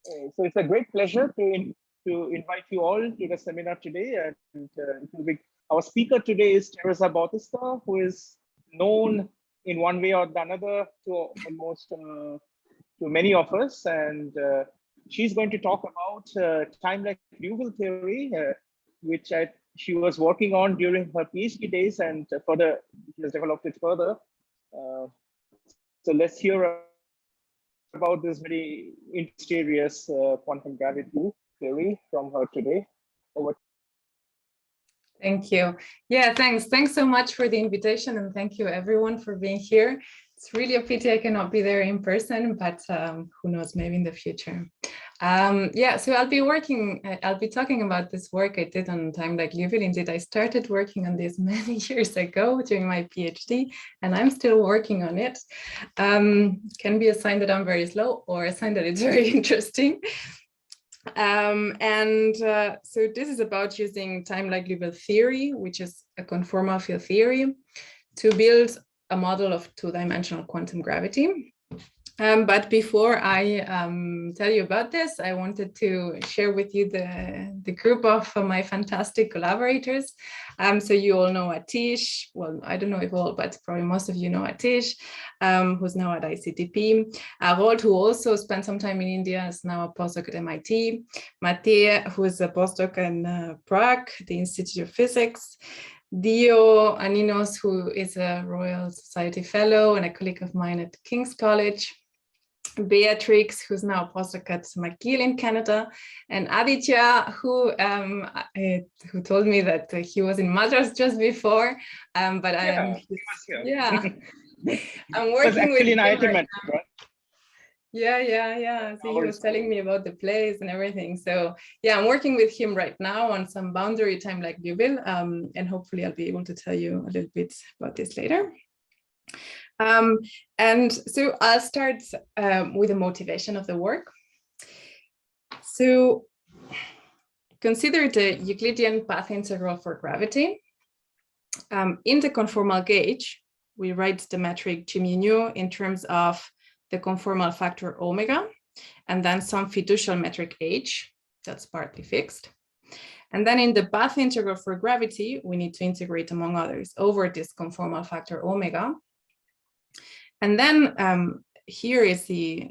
So it's a great pleasure to invite you all to the seminar today. And our speaker today is Teresa Bautista, who is known in one way or another to almost to many of us. And she's going to talk about Timelike Liouville theory, which she was working on during her PhD days, and further she has developed it further. So let's hear about this very mysterious quantum gravity theory from her today. Over. Thank you. Yeah, thanks. Thanks so much for the invitation, and thank you everyone for being here. It's really a pity I cannot be there in person, but who knows, maybe in the future. Yeah, so I'll be talking about this work I did on Timelike Liouville. Indeed, I started working on this many years ago during my PhD, and I'm still working on it. Can be a sign that I'm very slow or a sign that it's very interesting. So this is about using Timelike Liouville theory, which is a conformal field theory, to build a model of two-dimensional quantum gravity. But before I tell you about this, I wanted to share with you the group of my fantastic collaborators. So you all know Atish. Well, I don't know if all, but probably most of you know Atish, who's now at ICTP. Rod, who also spent some time in India, is now a postdoc at MIT. Matej, who is a postdoc in Prague, the Institute of Physics. Dio Aninos, who is a Royal Society Fellow and a colleague of mine at King's College. Beatrix, who's now a postdoc at McGill in Canada, and Aditya, who told me that he was in Madras just before, but I'm working with him right now. Yeah. So he was telling me about the plays and everything. So yeah, I'm working with him right now on some boundary Timelike Liouville, and hopefully I'll be able to tell you a little bit about this later. And so I'll start with the motivation of the work. So consider the Euclidean path integral for gravity. In the conformal gauge, we write the metric G mu nu in terms of the conformal factor omega, and then some fiducial metric H, that's partly fixed. And then in the path integral for gravity, we need to integrate, among others, over this conformal factor omega. And then here is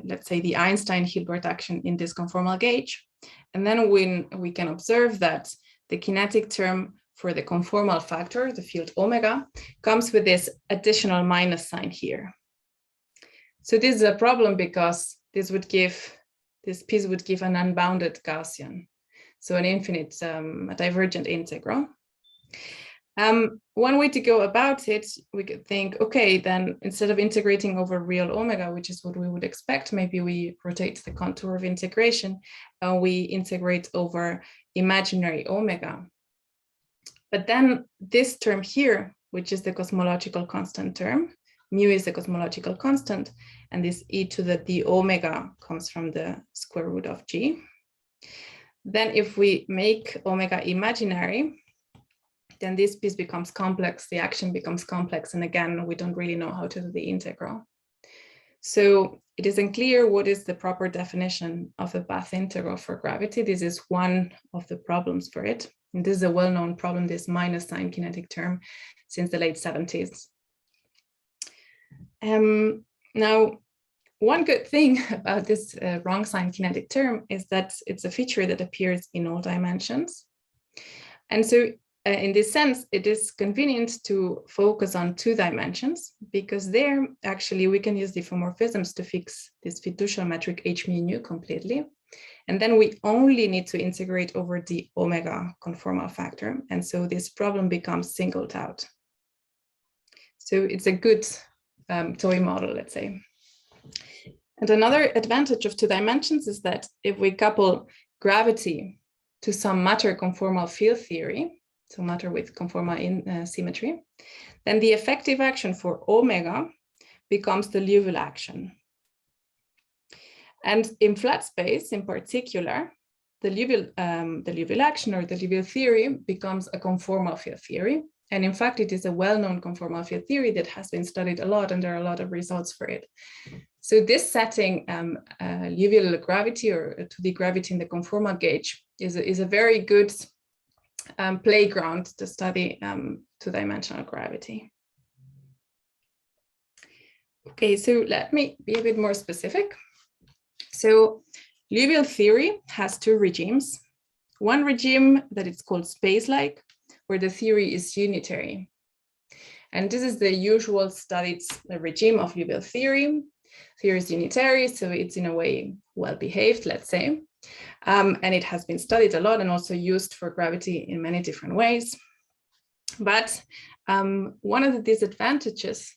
let's say the Einstein-Hilbert action in this conformal gauge. And then when we can observe that the kinetic term for the conformal factor, the field omega, comes with this additional minus sign here. So this is a problem because this piece would give an unbounded Gaussian, so an infinite, a divergent integral. One way to go about it, we could think, okay, then instead of integrating over real omega, which is what we would expect, maybe we rotate the contour of integration and we integrate over imaginary omega. But then this term here, which is the cosmological constant term, mu is the cosmological constant, and this e to the d omega comes from the square root of g. Then if we make omega imaginary, then this piece becomes complex, the action becomes complex, and again, we don't really know how to do the integral. So it isn't clear what is the proper definition of a path integral for gravity. This is one of the problems for it. And this is a well-known problem, this minus sign kinetic term, since the late 70s. Now, one good thing about this wrong sign kinetic term is that it's a feature that appears in all dimensions. And so in this sense, it is convenient to focus on two dimensions, because there actually we can use diffeomorphisms to fix this fiducial metric h mu nu completely. And then we only need to integrate over the omega conformal factor. And so this problem becomes singled out. So it's a good toy model, let's say. And another advantage of two dimensions is that if we couple gravity to some matter conformal field theory, so matter with conformal symmetry, then the effective action for omega becomes the Liouville action. And in flat space, in particular, the Liouville action or the Liouville theory becomes a conformal field theory. And in fact, it is a well-known conformal field theory that has been studied a lot, and there are a lot of results for it. So this setting, Liouville gravity or 2D gravity in the conformal gauge is a very good playground to study two-dimensional gravity. Okay, so let me be a bit more specific. So Liouville theory has two regimes. One regime that it's called space-like, where the theory is unitary. And this is the usual studied regime of Liouville theory. Theory is unitary, so it's in a way well-behaved, let's say. And it has been studied a lot and also used for gravity in many different ways. But one of the disadvantages,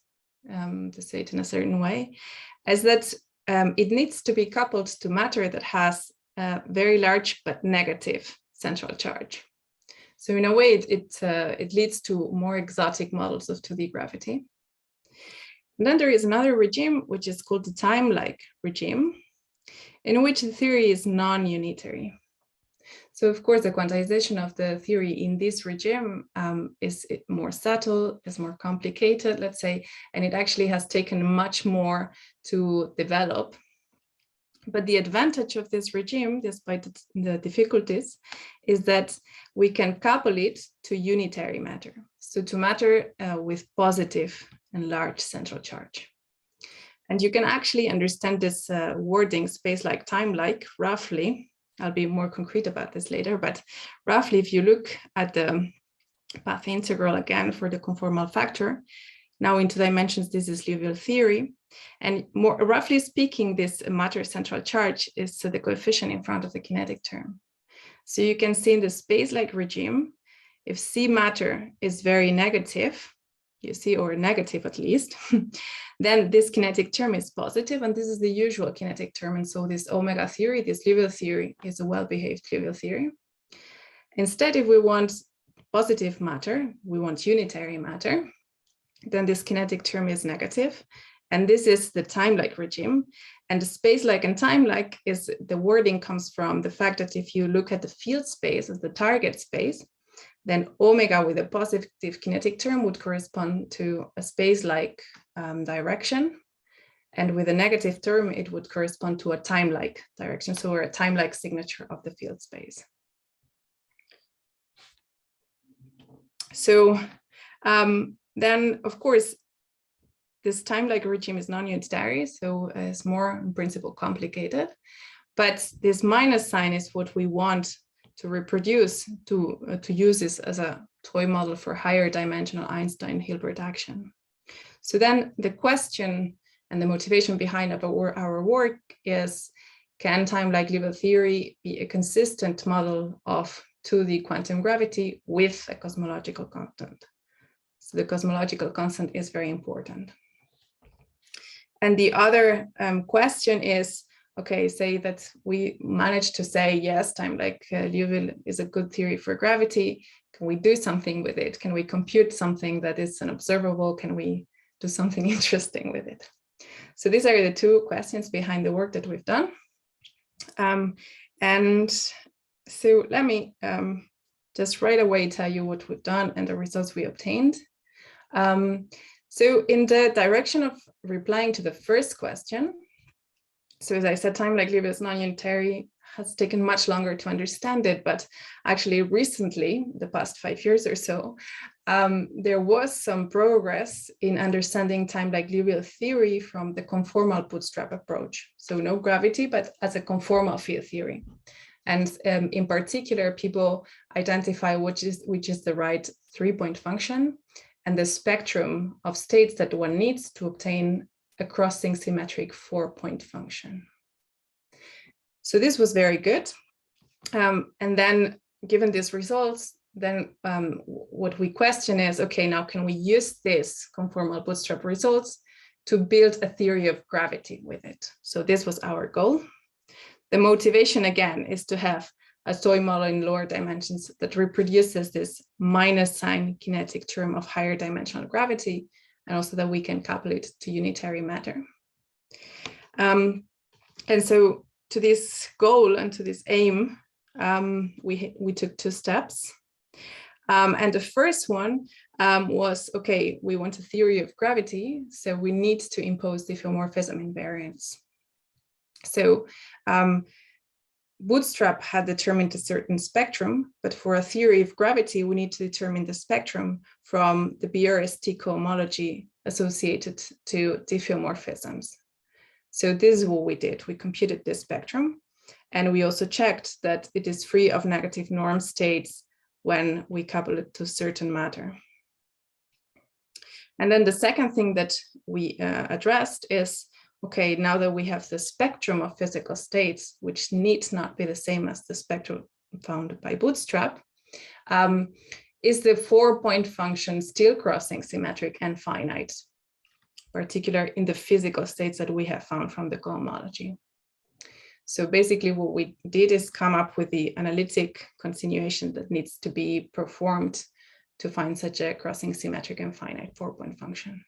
to say it in a certain way, is that it needs to be coupled to matter that has a very large but negative central charge. So in a way, it leads to more exotic models of 2D gravity. And then there is another regime, which is called the Timelike regime, in which the theory is non-unitary. So of course, the quantization of the theory in this regime is more subtle, is more complicated, let's say, and it actually has taken much more to develop. But the advantage of this regime, despite the difficulties, is that we can couple it to unitary matter. So to matter with positive and large central charge. And you can actually understand this wording, space-like, time-like, roughly. I'll be more concrete about this later, but roughly, if you look at the path integral again for the conformal factor, now in 2 dimensions, this is Liouville theory. And more roughly speaking, this matter central charge is the coefficient in front of the kinetic term. So you can see in the space-like regime, if C matter is very negative, you see, or negative at least, then this kinetic term is positive, and this is the usual kinetic term. And so this omega theory, this Liouville theory, is a well-behaved Liouville theory. Instead, if we want positive matter, we want unitary matter, then this kinetic term is negative. And this is the time-like regime. And the space-like and time-like is the wording comes from the fact that if you look at the field space as the target space, then omega with a positive kinetic term would correspond to a space-like direction. And with a negative term, it would correspond to a time-like direction. So we're a time-like signature of the field space. So then, of course, this time-like regime is non-unitary, so it's more in principle complicated. But this minus sign is what we want to reproduce, to use this as a toy model for higher dimensional Einstein-Hilbert action. So then the question and the motivation behind our work is, can time-like Liouville theory be a consistent model of 2D quantum gravity with a cosmological constant? So the cosmological constant is very important. And the other question is, okay, say that we managed to say, yes, time-like Liouville is a good theory for gravity. Can we do something with it? Can we compute something that is unobservable? Can we do something interesting with it? So these are the two questions behind the work that we've done. And so let me just right away tell you what we've done and the results we obtained. So in the direction of replying to the first question, so as I said, time-like Liouville is non-unitary, has taken much longer to understand it, but actually recently, the past 5 years or so, there was some progress in understanding time-like Liouville theory from the conformal bootstrap approach. So no gravity, but as a conformal field theory. And in particular, people identify which is the right 3-point function and the spectrum of states that one needs to obtain a crossing symmetric 4-point function. So this was very good. And then given these results, then what we question is, okay, now can we use this conformal bootstrap results to build a theory of gravity with it? So this was our goal. The motivation again is to have a toy model in lower dimensions that reproduces this minus sign kinetic term of higher dimensional gravity, and also that we can couple it to unitary matter. And so to this goal and to this aim, we took 2 steps. And the first one was, okay, we want a theory of gravity, so we need to impose diffeomorphism invariance. So Bootstrap had determined a certain spectrum, but for a theory of gravity, we need to determine the spectrum from the BRST cohomology associated to diffeomorphisms. So this is what we did. We computed this spectrum, and we also checked that it is free of negative norm states when we couple it to certain matter. And then the second thing that we addressed is, okay, now that we have the spectrum of physical states, which need not be the same as the spectrum found by Bootstrap, is the 4-point function still crossing symmetric and finite, particularly in the physical states that we have found from the cohomology. So basically what we did is come up with the analytic continuation that needs to be performed to find such a crossing symmetric and finite 4-point function.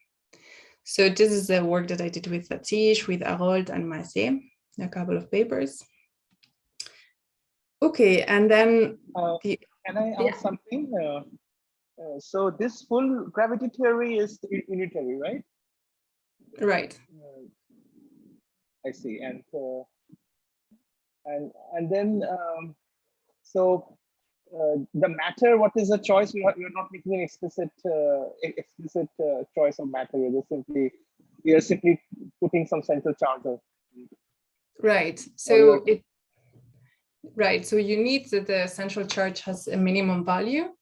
So this is the work that I did with Atish, with Harold and Massé, a couple of papers. Okay, and then can I ask something? So this full gravity theory is unitary, right? Right. I see, and then the matter. What is the choice? You're not making an explicit choice of matter. You're simply putting some central charge. Right. So So you need that the central charge has a minimum value.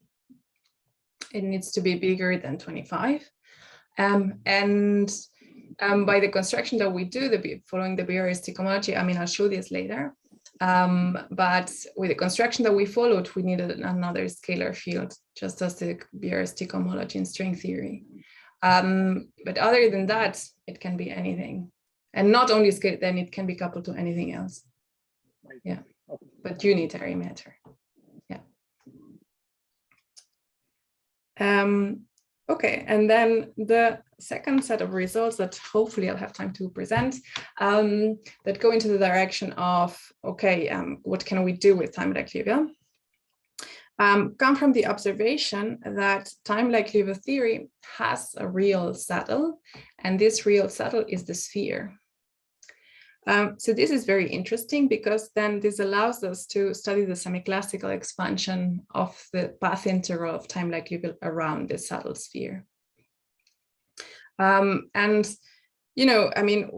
It needs to be bigger than 25. By the construction that we do, following the BRST cohomology, I mean, I'll show this later. But with the construction that we followed, we needed another scalar field, just as the BRST cohomology in string theory. But other than that, it can be anything. And not only scale, then it can be coupled to anything else. Yeah, but unitary matter. Yeah. Okay, and then the second set of results that hopefully I'll have time to present that go into the direction of, okay, what can we do with Timelike Liouville? Come from the observation that Timelike Liouville theory has a real saddle, and this real saddle is the sphere. So this is very interesting because then this allows us to study the semi-classical expansion of the path integral of Timelike Liouville around the saddle sphere. And, you know, I mean,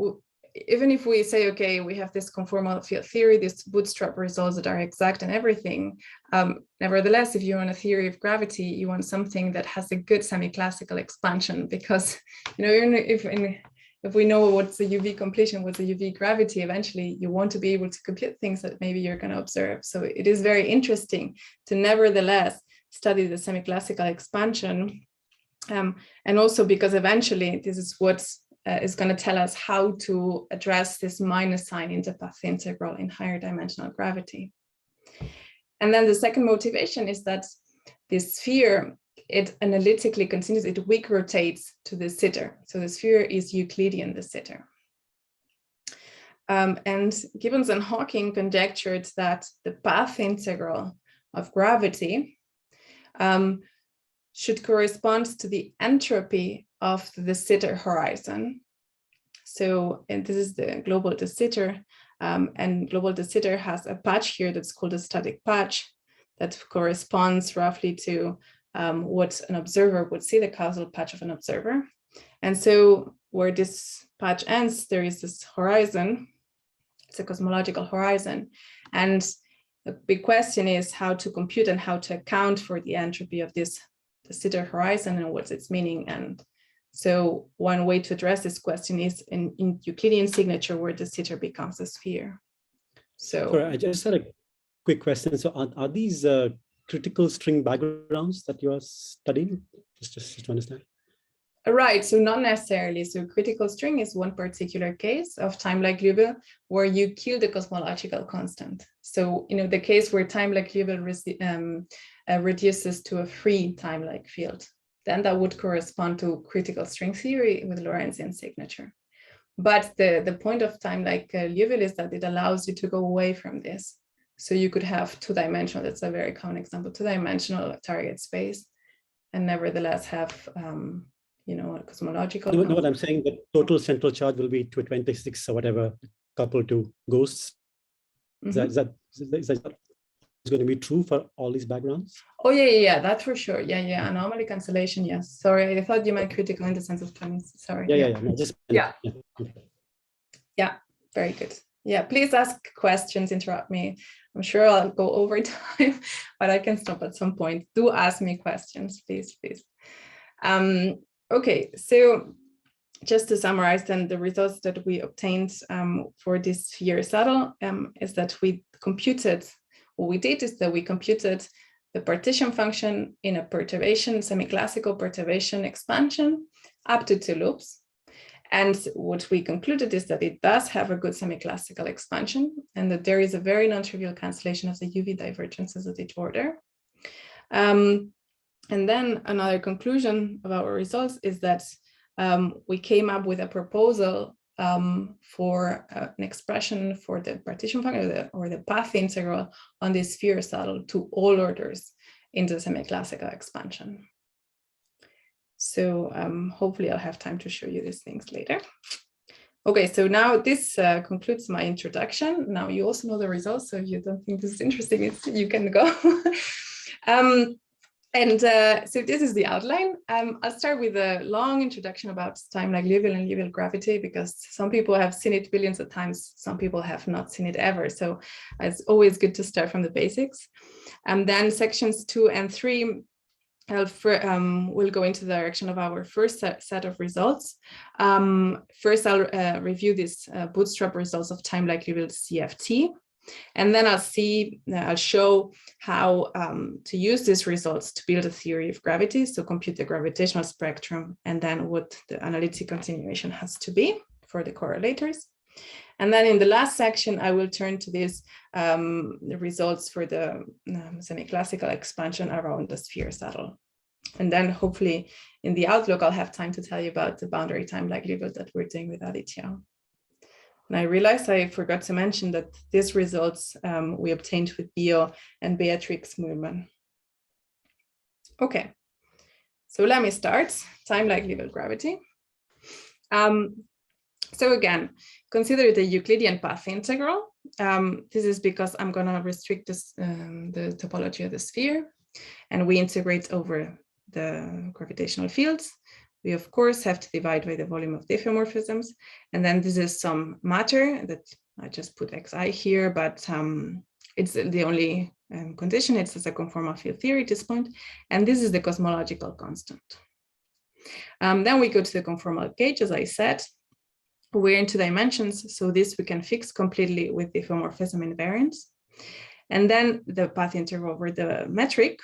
even if we say, okay, we have this conformal field theory, these bootstrap results that are exact and everything, nevertheless, if you want a theory of gravity, you want something that has a good semi-classical expansion because, you know, if we know what's the UV completion, what's the UV gravity, eventually you want to be able to compute things that maybe you're going to observe. So it is very interesting to nevertheless study the semi-classical expansion. And also because eventually this is what is going to tell us how to address this minus sign in the path integral in higher dimensional gravity. And then the second motivation is that this sphere, it analytically continues, it weak rotates to the sitter. So the sphere is Euclidean, the sitter. And Gibbons and Hawking conjectured that the path integral of gravity should correspond to the entropy of the sitter horizon. So, and this is the global de sitter, and global de sitter has a patch here that's called a static patch that corresponds roughly to what an observer would see, the causal patch of an observer. And so where this patch ends, there is this horizon. It's a cosmological horizon. And the big question is how to compute and how to account for the entropy of this the sitter horizon and what's its meaning. And so one way to address this question is in Euclidean signature where the sitter becomes a sphere. So sorry, I just had a quick question. So are these critical string backgrounds that you are studying? Just to understand. Right, so not necessarily. So critical string is one particular case of Timelike Liouville where you kill the cosmological constant. So, you know, the case where Timelike Liouville reduces to a free Timelike field, then that would correspond to critical string theory with Lorentzian signature. But the point of Timelike Liouville is that it allows you to go away from this. So you could have two-dimensional, that's a very common example, two-dimensional target space. and nevertheless have, you know, a cosmological. No, what I'm saying, the total central charge will be 226 or whatever, coupled to ghosts. Is that going to be true for all these backgrounds? Oh yeah, that's for sure. Yeah, anomaly cancellation. Yes. Sorry, I thought you meant critical in the sense of timing. Sorry. Yeah. No, just yeah. Very good. Yeah, please ask questions. Interrupt me. I'm sure I'll go over time, but I can stop at some point. Do ask me questions, please. Okay, so just to summarize then, the results that we obtained for this sphere saddle is that we computed. What we did is that we computed the partition function in a perturbation, semi-classical perturbation expansion up to 2 loops. And what we concluded is that it does have a good semi-classical expansion and that there is a very non-trivial cancellation of the UV divergences of each order. And then another conclusion of our results is that we came up with a proposal for an expression for the partition function or the path integral on this sphere saddle to all orders in the semi-classical expansion. So hopefully I'll have time to show you these things later. Okay, so now this concludes my introduction. Now you also know the results, so if you don't think this is interesting, you can go. So this is the outline. I'll start with a long introduction about Timelike Liouville and Liouville gravity, because some people have seen it billions of times, some people have not seen it ever. So it's always good to start from the basics. And then sections 2 and 3 we'll go into the direction of our first set of results. First, I'll review these bootstrap results of Timelike Liouville CFT. And then I'll show how to use these results to build a theory of gravity, so compute the gravitational spectrum, and then what the analytic continuation has to be for the correlators. And then in the last section, I will turn to these the results for the semi-classical expansion around the sphere saddle. And then hopefully in the outlook, I'll have time to tell you about the boundary Timelike Liouville that we're doing with Aditya. And I realized I forgot to mention that these results we obtained with Bio and Beatrix Mühlmann. Okay, so let me start. Timelike Liouville gravity. So again, consider the Euclidean path integral. This is because I'm going to restrict this, the topology of the sphere, and we integrate over the gravitational fields. We, of course, have to divide by the volume of diffeomorphisms. And then this is some matter that I just put xi here, but it's the only condition. It's as a conformal field theory at this point. And this is the cosmological constant. Then we go to the conformal gauge, as I said. We're in 2 dimensions, so this we can fix completely with diffeomorphism invariance. And then the path integral over the metric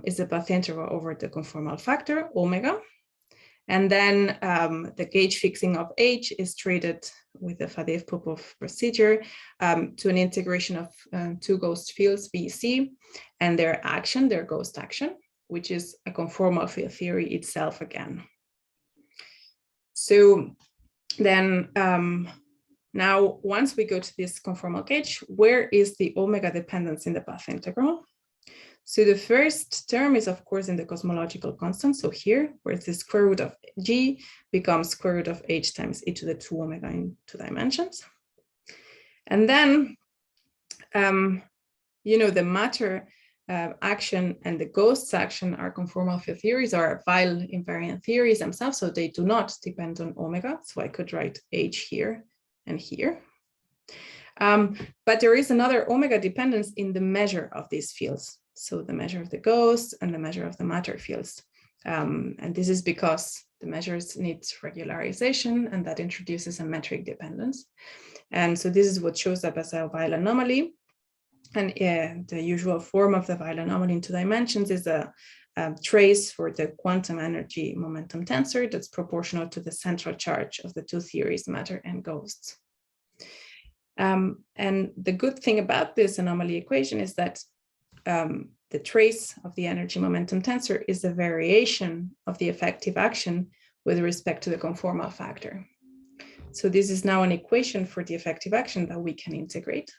is the path integral over the conformal factor, omega. And then the gauge fixing of H is treated with the Faddeev-Popov procedure to an integration of 2 ghost fields, B, C, and their action, their ghost action, which is a conformal field theory itself again. So then now, once we go to this conformal gauge, where is the omega dependence in the path integral? So the first term is, of course, in the cosmological constant. So here, where the square root of G becomes square root of H times e to the 2 omega in 2 dimensions. And then, you know, the matter action and the ghosts action are conformal field theories, are Weyl invariant theories themselves, so they do not depend on omega. So I could write H here and here. But there is another omega dependence in the measure of these fields. So the measure of the ghosts and the measure of the matter fields. And this is because the measures need regularization, and that introduces a metric dependence. And so this is what shows up as a Weyl anomaly. And the usual form of the Weyl anomaly in 2 dimensions is a trace for the quantum energy momentum tensor that's proportional to the central charge of the 2 theories, matter and ghosts. And the good thing about this anomaly equation is that the trace of the energy momentum tensor is a variation of the effective action with respect to the conformal factor. So this is now an equation for the effective action that we can integrate.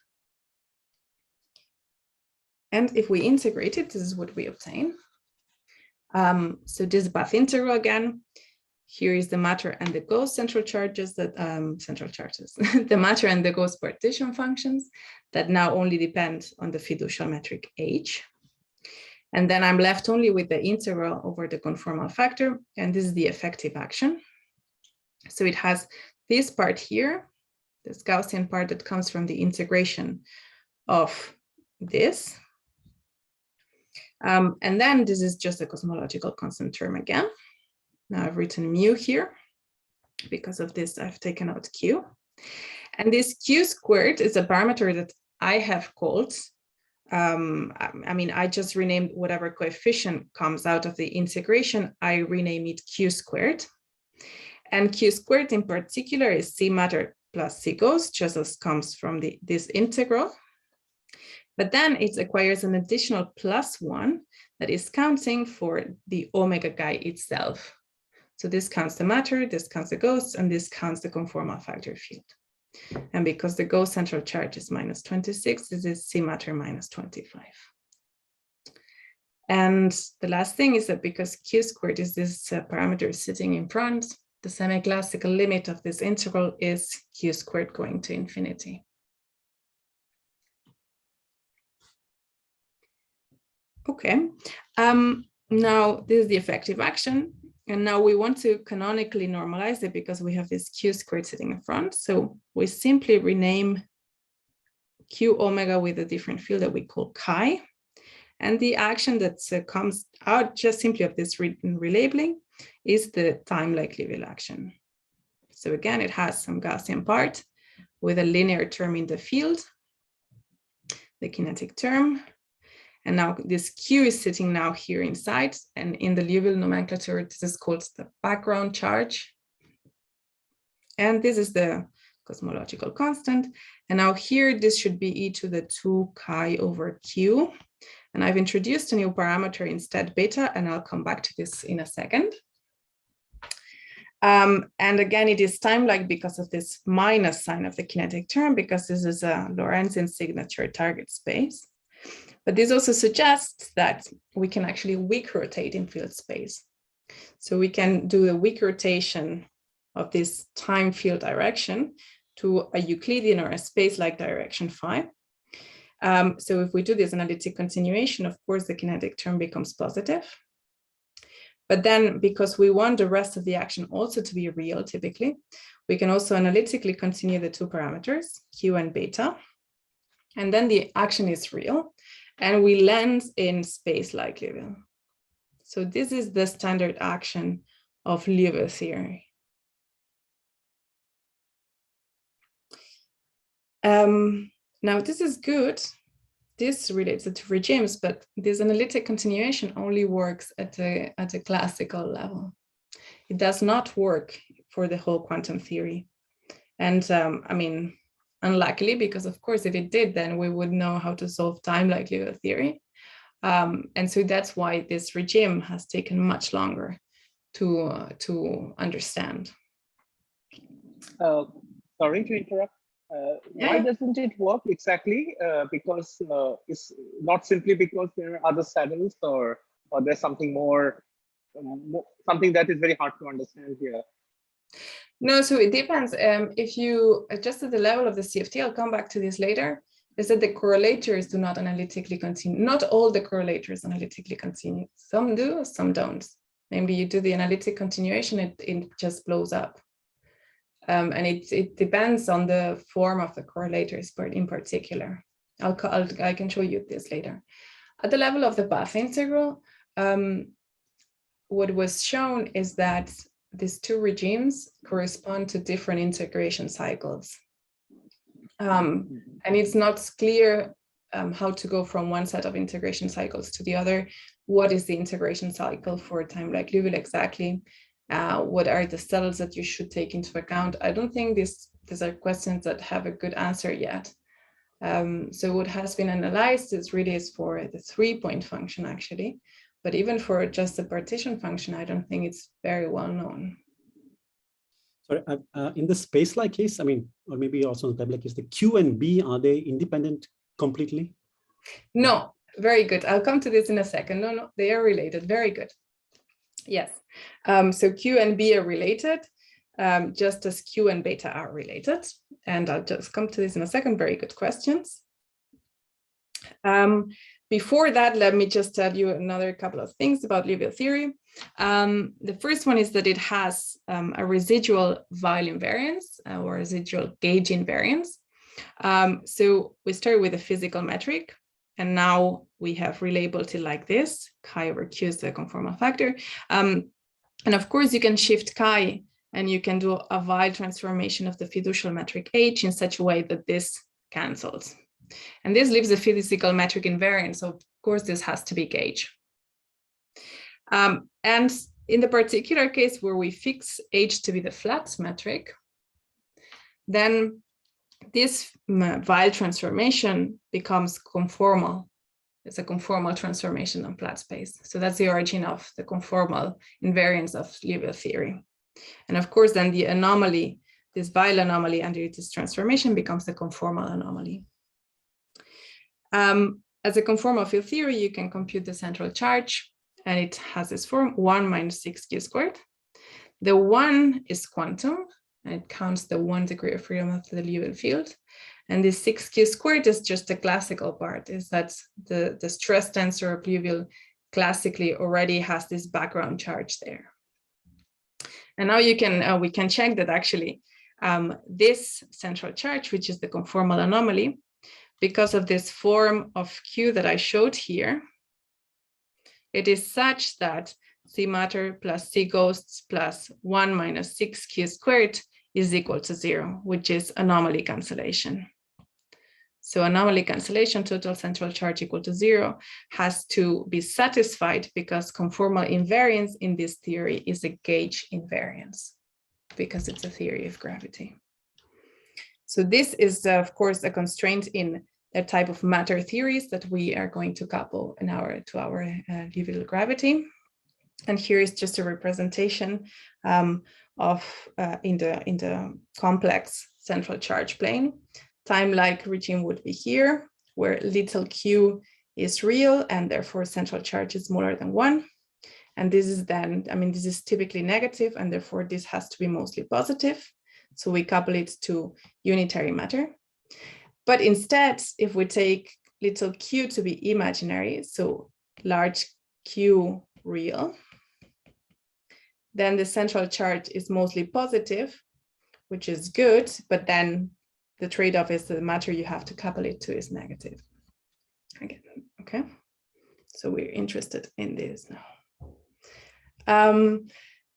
And if we integrate it, this is what we obtain. So this path integral again. Here is the matter and the ghost central charges that the matter and the ghost partition functions that now only depend on the fiducial metric H. And then I'm left only with the integral over the conformal factor, and this is the effective action. So it has this part here, this Gaussian part that comes from the integration of this. And then this is just a cosmological constant term again. Now I've written mu here. Because of this, I've taken out q. And this q squared is a parameter that I have called, I mean, I just renamed whatever coefficient comes out of the integration, I rename it q squared. And q squared in particular is c matter plus c ghost, just as comes from this integral. But then it acquires an additional +1 that is counting for the omega chi itself. So this counts the matter, this counts the ghosts, and this counts the conformal factor field. And because the ghost central charge is -26, this is C matter -25. And the last thing is that because Q squared is this parameter sitting in front, the semi-classical limit of this integral is Q squared going to infinity. Okay, now this is the effective action. And now we want to canonically normalize it because we have this Q squared sitting in front. So we simply rename Q omega with a different field that we call chi. And the action that comes out just simply of this relabeling is the Timelike Liouville action. So again, it has some Gaussian part with a linear term in the field, the kinetic term. And now this Q is sitting now here inside, and in the Liouville nomenclature, this is called the background charge. And this is the cosmological constant. And now here, this should be e to the 2 chi over q. And I've introduced a new parameter instead, beta, and I'll come back to this in a second. And again, it is Timelike because of this minus sign of the kinetic term, because this is a Lorentzian signature target space. But this also suggests that we can actually weak rotate in field space. So we can do a weak rotation of this time field direction to a Euclidean or a space-like direction phi. So if we do this analytic continuation, of course, the kinetic term becomes positive. But then because we want the rest of the action also to be real, typically, we can also analytically continue the two parameters, q and beta. And then the action is real. And we land in space like Liouville. So this is the standard action of Liouville theory. Now this is good. This relates to regimes, but this analytic continuation only works at a classical level. It does not work for the whole quantum theory. And I mean, unluckily, because of course, if it did, then we would know how to solve Timelike Liouville theory. And so that's why this regime has taken much longer to understand. Sorry to interrupt. Why doesn't it work exactly? Because it's not simply because there are other saddles, or there's something more, something that is very hard to understand here. No, so it depends. If you adjust at the level of the CFT, I'll come back to this later, is that the correlators do not analytically continue. Not all the correlators analytically continue. Some do, some don't. Maybe you do the analytic continuation, it just blows up. And it depends on the form of the correlators, but in particular. I can show you this later. At the level of the path integral, what was shown is that these two regimes correspond to different integration cycles. And it's not clear how to go from one set of integration cycles to the other. What is the integration cycle for Timelike Liouville exactly? What are the cells that you should take into account? I don't think these are questions that have a good answer yet. So what has been analyzed is really for the 3-point function, actually. But even for just the partition function, I don't think it's very well known. Sorry, in the space-like case, I mean, or maybe also in the Timelike case, the Q and B, are they independent completely? No, very good. I'll come to this in a second. No, they are related. Very good. Yes. So Q and B are related, just as Q and beta are related. And I'll just come to this in a second. Very good questions. Before that, let me just tell you another couple of things about Liouville theory. The first one is that it has a residual Weyl invariance or residual gauge invariance. So we start with a physical metric, and now we have relabeled it like this: chi over q is the conformal factor. And of course, you can shift chi, and you can do a Weyl transformation of the fiducial metric H in such a way that this cancels. And this leaves a physical metric invariant. So of course, this has to be gauge. And in the particular case where we fix H to be the flat metric, then this Weyl transformation becomes conformal. It's a conformal transformation on flat space. So that's the origin of the conformal invariance of Liouville theory. And of course, then the anomaly, this Weyl anomaly under this transformation becomes the conformal anomaly. As a conformal field theory, you can compute the central charge, and it has this form 1 minus 6q squared. The 1 is quantum, and it counts the 1 degree of freedom of the Liouville field. And this 6q squared is just the classical part, is that the stress tensor of Liouville classically already has this background charge there. And now you can we can check that actually this central charge, which is the conformal anomaly, because of this form of Q that I showed here, it is such that C matter plus C ghosts plus 1 minus 6q squared is equal to 0, which is anomaly cancellation. So anomaly cancellation, total central charge equal to 0, has to be satisfied because conformal invariance in this theory is a gauge invariance, because it's a theory of gravity. So this is, of course, a constraint in the type of matter theories that we are going to couple in our Liouville gravity. And here is just a representation of in the complex central charge plane. Timelike regime would be here, where little q is real, and therefore central charge is smaller than 1. And this is then, I mean, this is typically negative, and therefore this has to be mostly positive. So we couple it to unitary matter. But instead, if we take little q to be imaginary, so large q real, then the central charge is mostly positive, which is good, but then the trade-off is the matter you have to couple it to is negative. Again, okay? So we're interested in this now.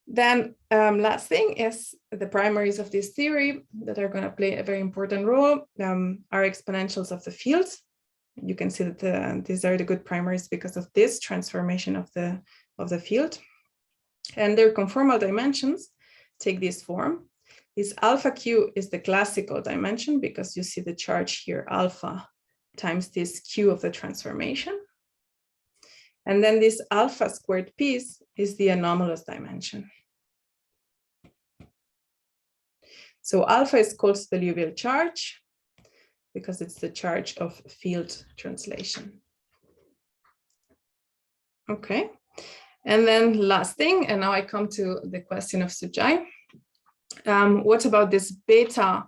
Then last thing is the primaries of this theory that are going to play a very important role are exponentials of the field. You can see that these are the good primaries because of this transformation of the field. And their conformal dimensions take this form. This alpha q is the classical dimension because you see the charge here, alpha times this q of the transformation. And then this alpha squared piece is the anomalous dimension. So alpha is called the Liouville charge because it's the charge of field translation. Okay. And then last thing, and now I come to the question of Sujai. What about this beta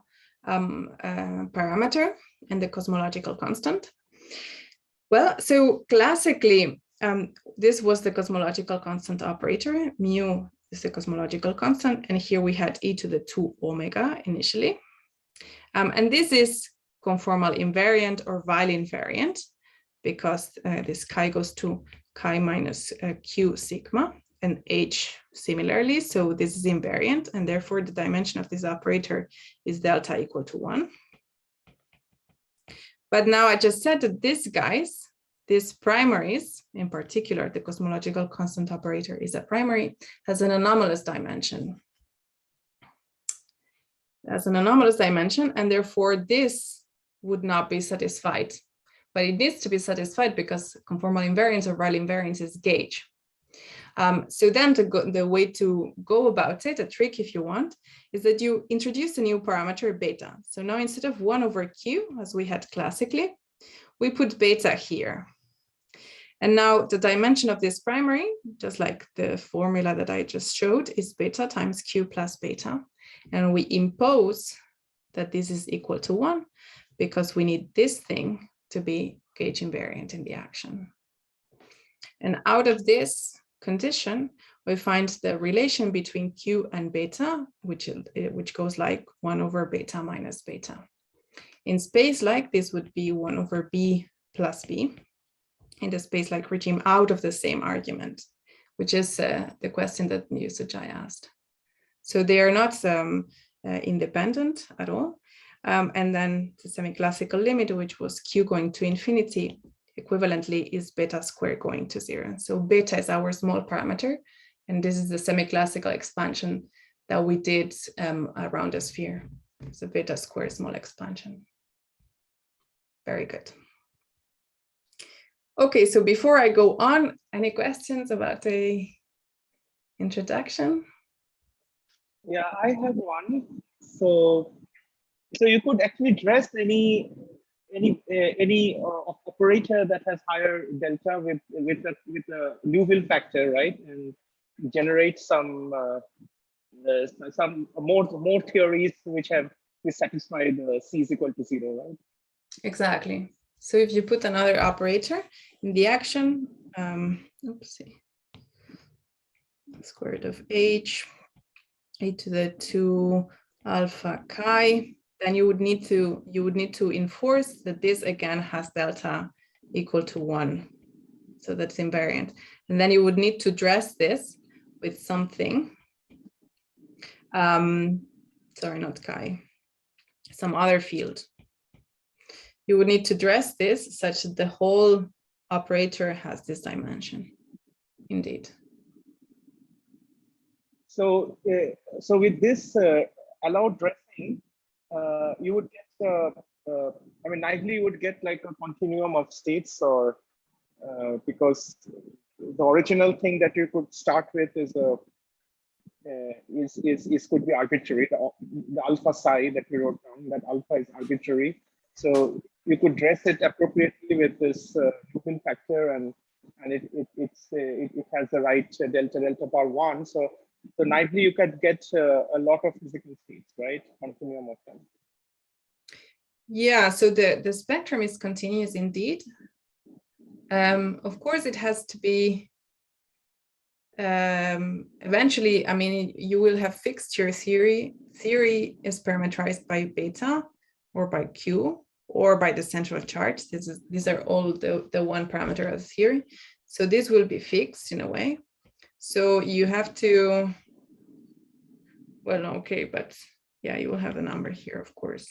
parameter and the cosmological constant? Well, so classically, this was the cosmological constant operator. Mu is the cosmological constant, and here we had e to the 2 omega initially. And this is conformal invariant or Weyl invariant because this chi goes to chi minus q sigma and h similarly. So this is invariant, and therefore the dimension of this operator is delta equal to 1. But now I just said that these primaries, in particular, the cosmological constant operator is a primary, has an anomalous dimension. Has an anomalous dimension, and therefore this would not be satisfied. But it needs to be satisfied because conformal invariance or Weyl invariance is gauge. So then the way to go about it, a trick if you want, is that you introduce a new parameter beta. So now instead of 1 over q, as we had classically, we put beta here. And now the dimension of this primary, just like the formula that I just showed, is beta times q plus beta. And we impose that this is equal to 1 because we need this thing to be gauge invariant in the action. And out of this condition, we find the relation between q and beta, which goes like 1 over beta minus beta. In space like this would be 1 over b plus b. In the space-like regime out of the same argument, which is the question that Sujai asked. So they are not independent at all. And then the semi-classical limit, which was q going to infinity, equivalently is beta squared going to 0. So beta is our small parameter. And this is the semi-classical expansion that we did around the sphere. So beta squared small expansion. Very good. Okay, so before I go on, any questions about the introduction? Yeah, I have one. So you could actually dress any operator that has higher delta with a Liouville factor, right, and generate some more theories which have satisfied C is equal to 0, right? Exactly. So if you put another operator in the action, square root of h, a to the 2 alpha chi, then you would need to enforce that this again has delta equal to 1. So that's invariant. And then you would need to dress this with something. Sorry, not chi, some other field. You would need to dress this such that the whole operator has this dimension, indeed. So, so with this allowed dressing, you would get, I mean, naively you would get like a continuum of states, or because the original thing that you could start with is could be arbitrary. The alpha psi that we wrote down, that alpha is arbitrary. So you could dress it appropriately with this Liouville factor, and it has the right delta power 1. So naively you could get a lot of physical states, right? Continuum of them. Yeah. So the spectrum is continuous indeed. Of course, it has to be. Eventually, I mean, you will have fixture theory. Theory is parameterized by beta or by q or by the central charge. These are all the one parameter of the theory. So this will be fixed in a way. So you have to, well, okay, but yeah, you will have a number here, of course.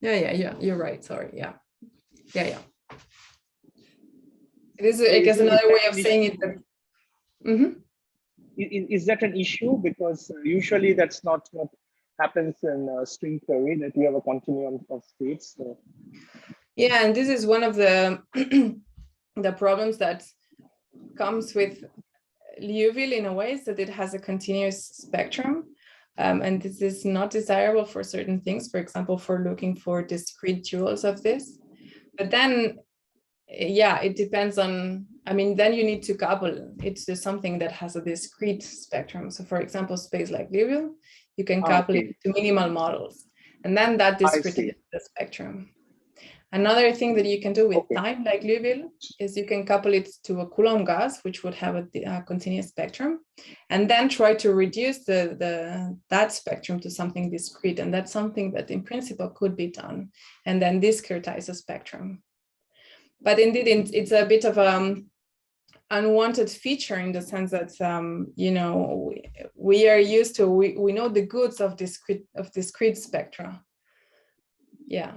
Yeah, you're right, sorry, yeah. It is, I guess, another way of saying it. Is that an issue? Because usually that's not what happens in string theory, that you have a continuum of states. So. Yeah, and this is one of the the problems that comes with Liouville in a way, is that it has a continuous spectrum. And this is not desirable for certain things, for example, for looking for discrete duals of this. But then, yeah, it depends on, I mean, then you need to couple it to something that has a discrete spectrum. So for example, space like Liouville, you can couple it to minimal models, and then that discretizes the spectrum. Another thing that you can do with time like Liouville is you can couple it to a Coulomb gas, which would have a continuous spectrum, and then try to reduce that spectrum to something discrete. And that's something that in principle could be done, and then discretize a spectrum. But indeed, it's a bit of unwanted feature in the sense that, you know, we are used to, we know the goods of discrete spectra. Yeah.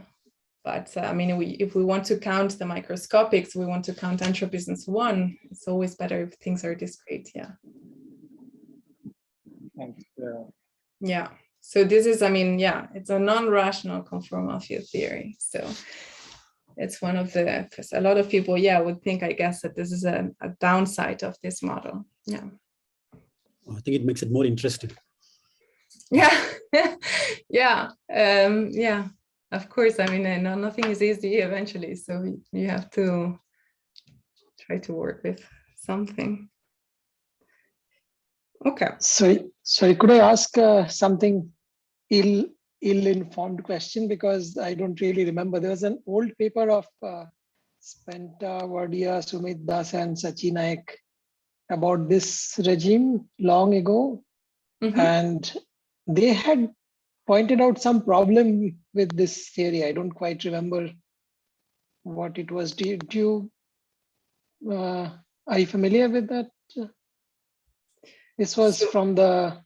But I mean, if we want to count the microscopics, we want to count entropies and so on, it's always better if things are discrete. Yeah. Thanks. Yeah. So this is, I mean, yeah, it's a non-rational conformal field theory. So it's one of the, a lot of people, yeah, would think, I guess, that this is a downside of this model. Yeah. I think it makes it more interesting. Yeah. Yeah. Yeah. Of course, I mean, nothing is easy eventually, so you have to try to work with something. Okay. Sorry, could I ask something ill-informed question, because I don't really remember. There was an old paper of Spenta, Vardia, Sumit Das, and Sachi Naik about this regime long ago, and they had pointed out some problem with this theory. I don't quite remember what it was. Are you familiar with that? This was from the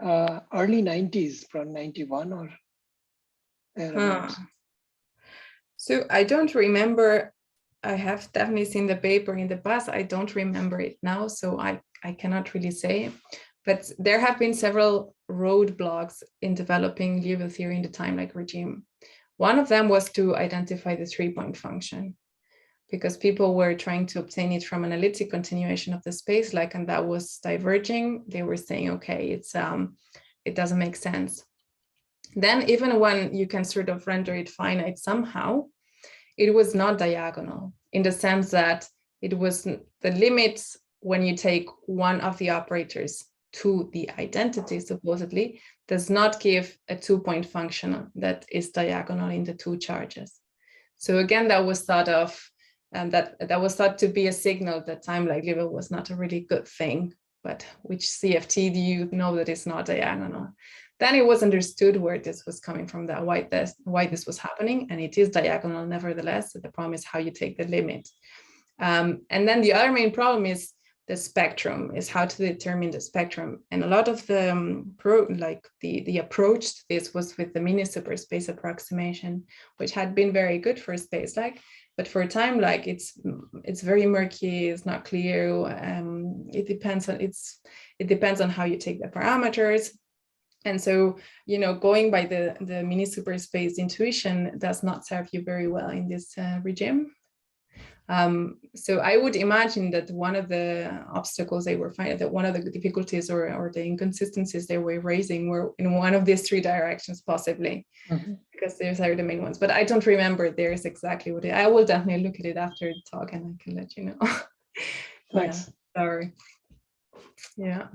early 90s, from 91 or thereabouts. So I don't remember. I have definitely seen the paper in the past. I don't remember it now, so I cannot really say. But there have been several roadblocks in developing Liouville theory in the time-like regime. One of them was to identify the three-point function, because people were trying to obtain it from analytic continuation of the space-like, and that was diverging. They were saying, okay, it doesn't make sense. Then even when you can sort of render it finite somehow, it was not diagonal, in the sense that it was the limits when you take one of the operators to the identity, supposedly, does not give a two-point function that is diagonal in the two charges. So again, that was thought of, that was thought to be a signal that time-like Liouville was not a really good thing. But which CFT do you know that is not diagonal? Then it was understood where this was coming from, that why this was happening, and it is diagonal nevertheless. So the problem is how you take the limit. And then the other main problem is the spectrum, is how to determine the spectrum. And a lot of the the approach to this was with the mini superspace approximation, which had been very good for space-like, but for time-like it's very murky, it's not clear. It depends on how you take the parameters. And so, you know, going by the mini superspace intuition does not serve you very well in this regime. So I would imagine that one of the obstacles they were finding, that one of the difficulties or the inconsistencies they were raising were in one of these three directions, possibly, because those are the main ones. But I don't remember theirs exactly what I will definitely look at it after the talk and I can let you know. Thanks. Yeah, sorry. Yeah.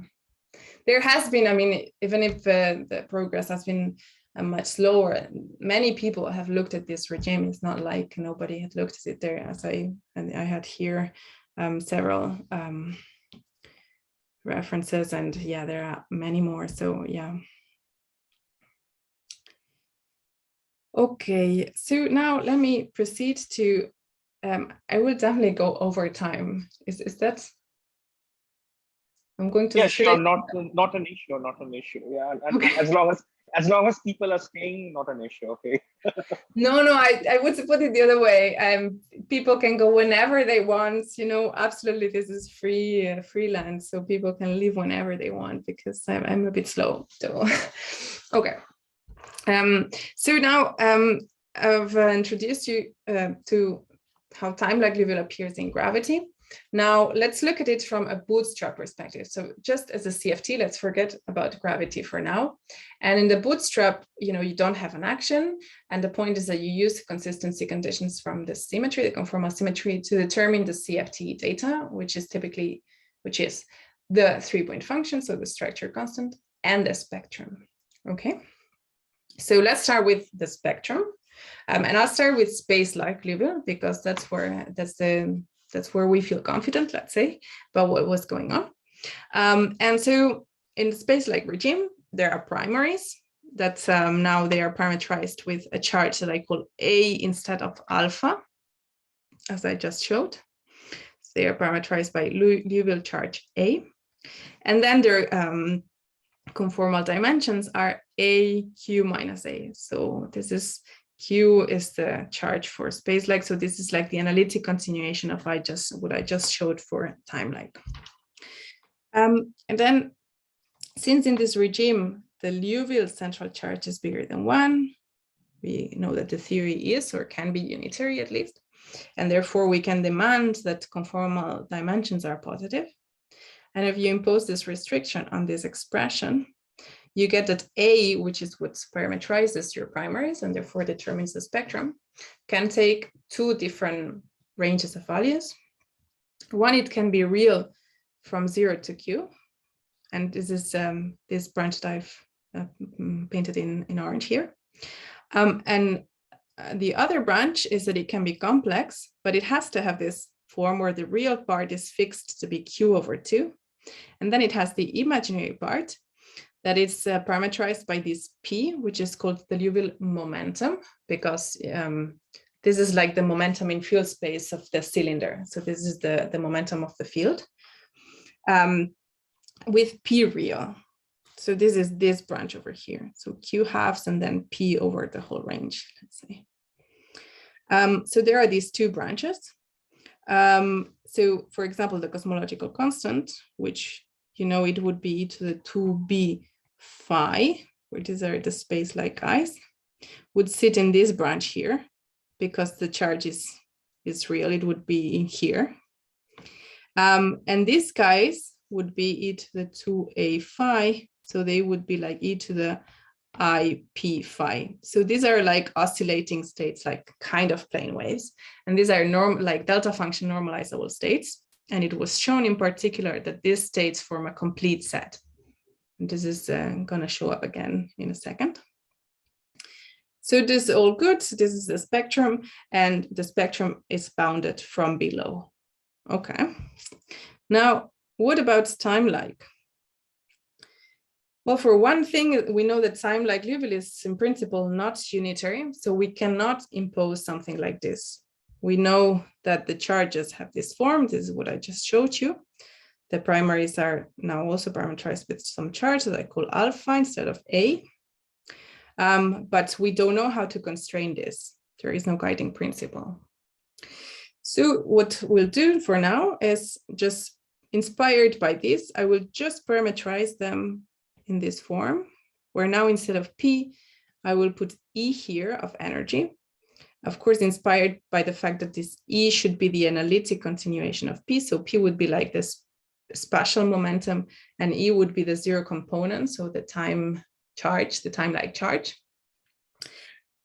There has been, I mean, even if the progress has been much slower, many people have looked at this regime. It's not like nobody had looked at it there, as I had here several references, and yeah, there are many more. So yeah. Okay, so now let me proceed to, I will definitely go over time. Is that? I'm going to. Yeah, sure. Not an issue. Yeah, and okay. as long as people are staying, not an issue. Okay. No, I would put it the other way. People can go whenever they want. You know, absolutely, this is freelance, so people can leave whenever they want, because I'm a bit slow. So, okay. So now I've introduced you to how time-like Liouville appears in gravity. Now let's look at it from a bootstrap perspective. So just as a CFT, let's forget about gravity for now. And in the bootstrap, you know, you don't have an action. And the point is that you use consistency conditions from the symmetry, the conformal symmetry, to determine the CFT data, which is the three-point function, so the structure constant, and the spectrum. Okay. So let's start with the spectrum. And I'll start with space-like Liouville, because that's where we feel confident, let's say, about what was going on. And so in the space-like regime, there are primaries that now they are parameterized with a charge that I call A instead of alpha, as I just showed. So they are parameterized by Liouville charge A. And then their conformal dimensions are A, Q minus A. So this is Q is the charge for space-like. So this is like the analytic continuation of what I just showed for time-like. And then, since in this regime, the Liouville central charge is bigger than 1, we know that the theory is or can be unitary at least. And therefore, we can demand that conformal dimensions are positive. And if you impose this restriction on this expression, you get that A, which is what parameterizes your primaries and therefore determines the spectrum, can take two different ranges of values. One, it can be real from 0 to Q. And this is this branch that I've painted in orange here. And the other branch is that it can be complex, but it has to have this form where the real part is fixed to be Q over 2. And then it has the imaginary part that is parameterized by this P, which is called the Liouville momentum, because this is like the momentum in field space of the cylinder. So this is the momentum of the field with P real. So this is this branch over here. So Q halves and then P over the whole range, let's say. So there are these two branches. So for example, the cosmological constant, which, you know, it would be e to the 2b phi, where these are the space-like guys, would sit in this branch here because the charge is real. It would be in here. And these guys would be e to the 2a phi. So they would be like e to the IP phi. So these are like oscillating states, like kind of plane waves. And these are like delta function normalizable states. And it was shown in particular that these states form a complete set. And this is going to show up again in a second. So this is all good. So this is the spectrum, and the spectrum is bounded from below. Okay. Now, what about Timelike? Well, for one thing, we know that Timelike Liouville is in principle not unitary, so we cannot impose something like this. We know that the charges have this form. This is what I just showed you. The primaries are now also parameterized with some charge that I call alpha instead of A. But we don't know how to constrain this. There is no guiding principle. So what we'll do for now is, just inspired by this, I will just parameterize them in this form, where now instead of P, I will put E here of energy. Of course, inspired by the fact that this E should be the analytic continuation of P. So P would be like this spatial momentum, and E would be the zero component, so the time charge, the time-like charge.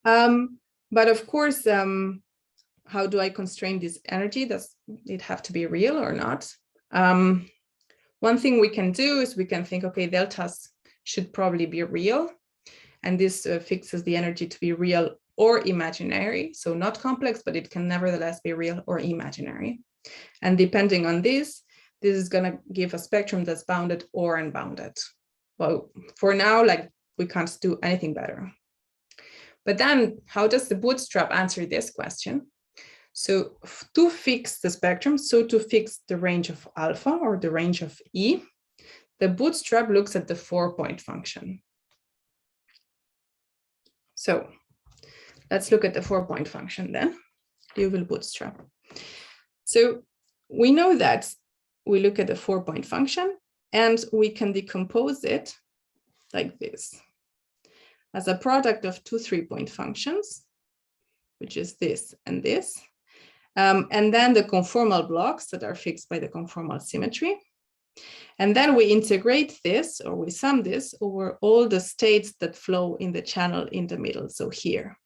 But of course, how do I constrain this energy? Does it have to be real or not? One thing we can do is we can think, okay, deltas should probably be real. And this fixes the energy to be real or imaginary. So not complex, but it can nevertheless be real or imaginary. And depending on this is going to give a spectrum that's bounded or unbounded. Well, for now, like, we can't do anything better. But then how does the bootstrap answer this question? So to fix the spectrum, so to fix the range of alpha or the range of E, the bootstrap looks at the 4-point function. So let's look at the 4-point function then, Liouville bootstrap. So we know that we look at the 4-point function and we can decompose it like this, as a product of two 3-point functions, which is this and this. And then the conformal blocks that are fixed by the conformal symmetry. And then we integrate this, or we sum this over all the states that flow in the channel in the middle. So here,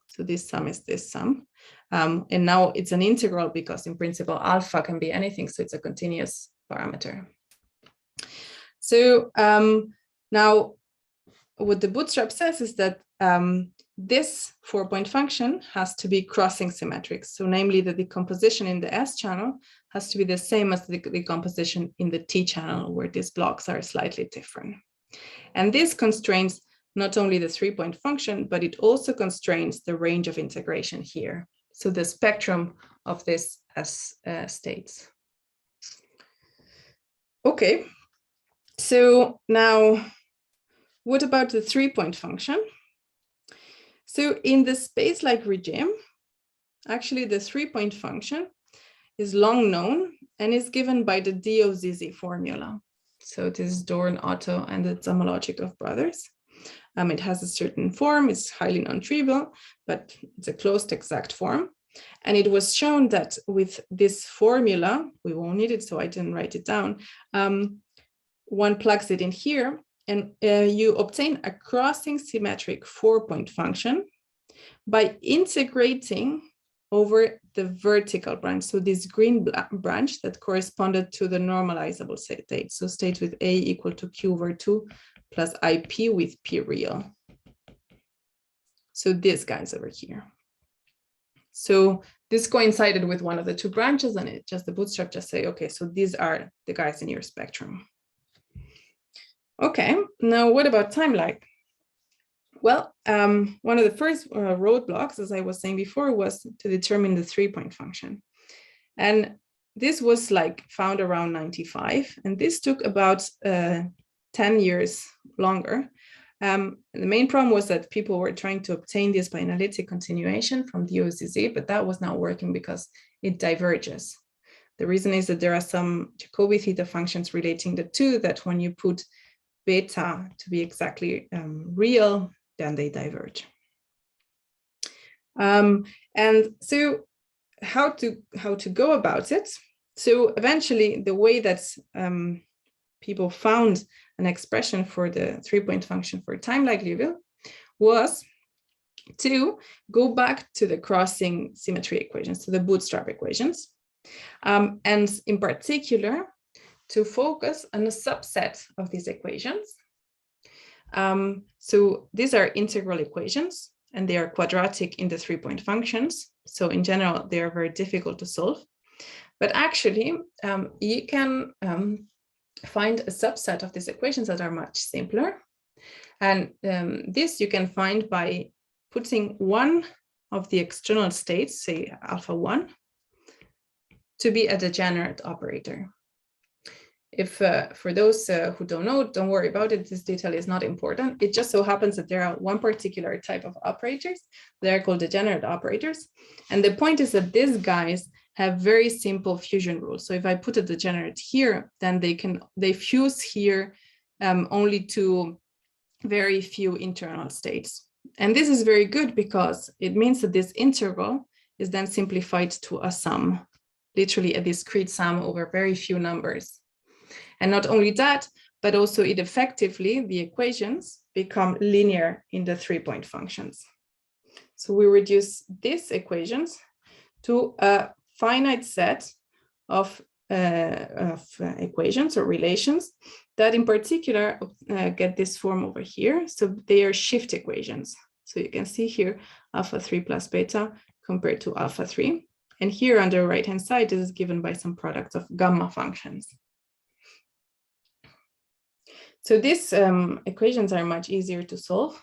so this sum is this sum. And now it's an integral because in principle, alpha can be anything. So it's a continuous parameter. So now what the bootstrap says is that this 4-point function has to be crossing symmetric. So namely, the decomposition in the S channel has to be the same as the decomposition in the T channel, where these blocks are slightly different. And this constrains not only the 3-point function, but it also constrains the range of integration here. So the spectrum of this as states. Okay, so now what about the 3-point function? So in the space-like regime, actually the 3-point function is long known and is given by the DOZZ formula. So this is Dorn, Otto, and the Cosmological brothers. It has a certain form, it's highly non-trivial, but it's a closed exact form. And it was shown that with this formula, we won't need it, so I didn't write it down. One plugs it in here, and you obtain a crossing symmetric 4-point function by integrating over the vertical branch. So this green branch that corresponded to the normalizable state. So state with A equal to Q over 2 plus IP with P real. So this guy's over here. So this coincided with one of the two branches, and it just the bootstrap just say, okay, so these are the guys in your spectrum. Okay, now what about Timelike? Well, one of the first roadblocks, as I was saying before, was to determine the 3-point function. And this was like found around 95, and this took about 10 years longer. The main problem was that people were trying to obtain this by analytic continuation from the OZZ, but that was not working because it diverges. The reason is that there are some Jacobi theta functions relating the two that when you put beta to be exactly real, then they diverge. And so how to go about it? So eventually the way that people found an expression for the 3-point function for Timelike Liouville was to go back to the crossing symmetry equations, to the bootstrap equations, and in particular to focus on a subset of these equations. So these are integral equations, and they are quadratic in the 3-point functions. So in general, they are very difficult to solve. But actually, you can find a subset of these equations that are much simpler. And this you can find by putting one of the external states, say alpha 1, to be a degenerate operator. If for those who don't know, don't worry about it, this detail is not important. It just so happens that there are one particular type of operators. They're called degenerate operators. And the point is that these guys have very simple fusion rules. So if I put a degenerate here, then they fuse here only to very few internal states. And this is very good because it means that this integral is then simplified to a sum, literally a discrete sum over very few numbers. And not only that, but also it effectively, the equations become linear in the 3-point functions. So we reduce these equations to a finite set of equations or relations that in particular get this form over here. So they are shift equations. So you can see here alpha 3 plus beta compared to alpha 3. And here on the right-hand side, this is given by some product of gamma functions. So these equations are much easier to solve.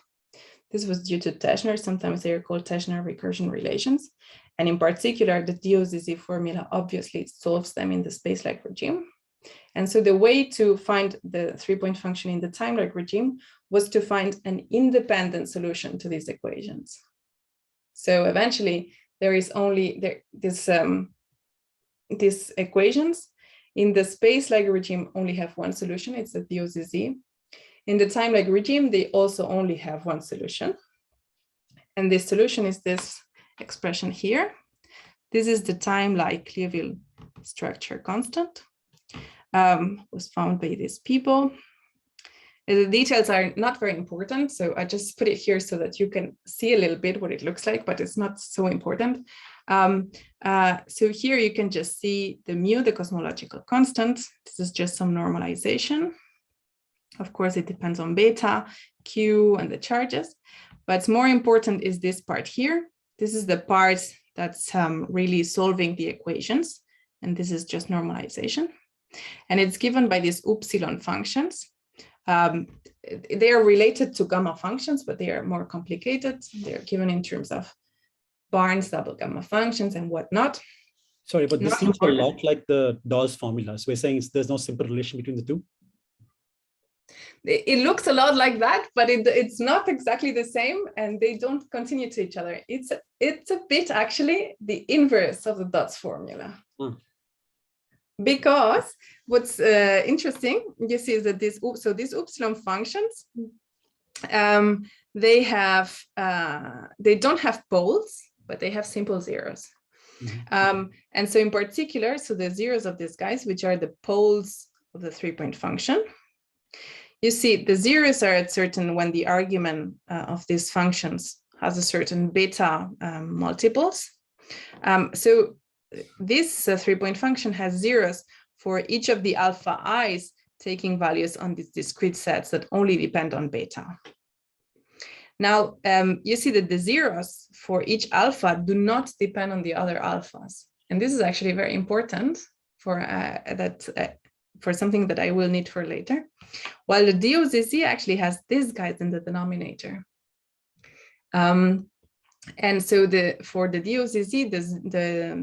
This was due to Teschner. Sometimes they are called Teschner recursion relations. And in particular, the DOZZ formula obviously solves them in the space-like regime. And so the way to find the 3-point function in the time-like regime was to find an independent solution to these equations. So eventually, there is only these equations in the space-like regime only have one solution. It's the DOZZ. In the time-like regime, they also only have one solution. And this solution is this expression here. This is the Timelike Liouville structure constant. Was found by these people. The details are not very important, so I just put it here so that you can see a little bit what it looks like, but it's not so important. So here you can just see the mu, the cosmological constant. This is just some normalization. Of course, it depends on beta, Q, and the charges, but more important is this part here. This is the part that's really solving the equations, and this is just normalization. And it's given by these upsilon functions. They are related to gamma functions, but they are more complicated. They're given in terms of Barnes double gamma functions and whatnot. Sorry, but this seems a lot like the Dawes formula. So we're saying there's no simple relation between the two? It looks a lot like that, but it's not exactly the same, and they don't continue to each other. It's a bit actually the inverse of the Dawes formula. Because what's interesting, you see, is that these upsilon functions, they don't have poles, but they have simple zeros. And so in particular, so the zeros of these guys, which are the poles of the 3-point function, you see the zeros are at certain when the argument of these functions has a certain beta multiples. So this 3-point function has zeros for each of the alpha i's taking values on these discrete sets that only depend on beta. Now, you see that the zeros for each alpha do not depend on the other alphas. And this is actually very important for for something that I will need for later. While the DOZZ actually has these guys in the denominator. And so for the DOZZ,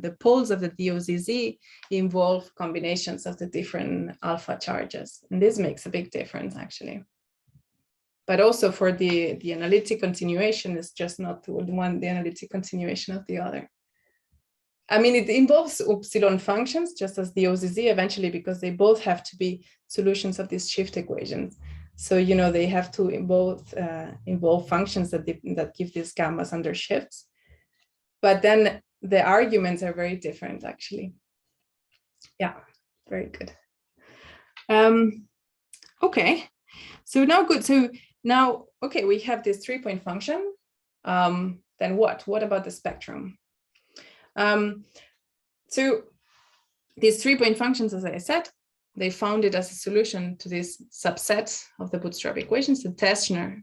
the poles of the DOZZ involve combinations of the different alpha charges. And this makes a big difference, actually. But also for the analytic continuation is just not the analytic continuation of the other. I mean, it involves epsilon functions, just as the OZZ eventually, because they both have to be solutions of these shift equations. So, you know, they have to both involve functions that give these gammas under shifts. But then the arguments are very different, actually. Yeah, very good. Okay, so now good. So now, okay, we have this 3-point function. Then what? What about the spectrum? So these 3-point functions, as I said, they found it as a solution to this subset of the bootstrap equations, the Teschner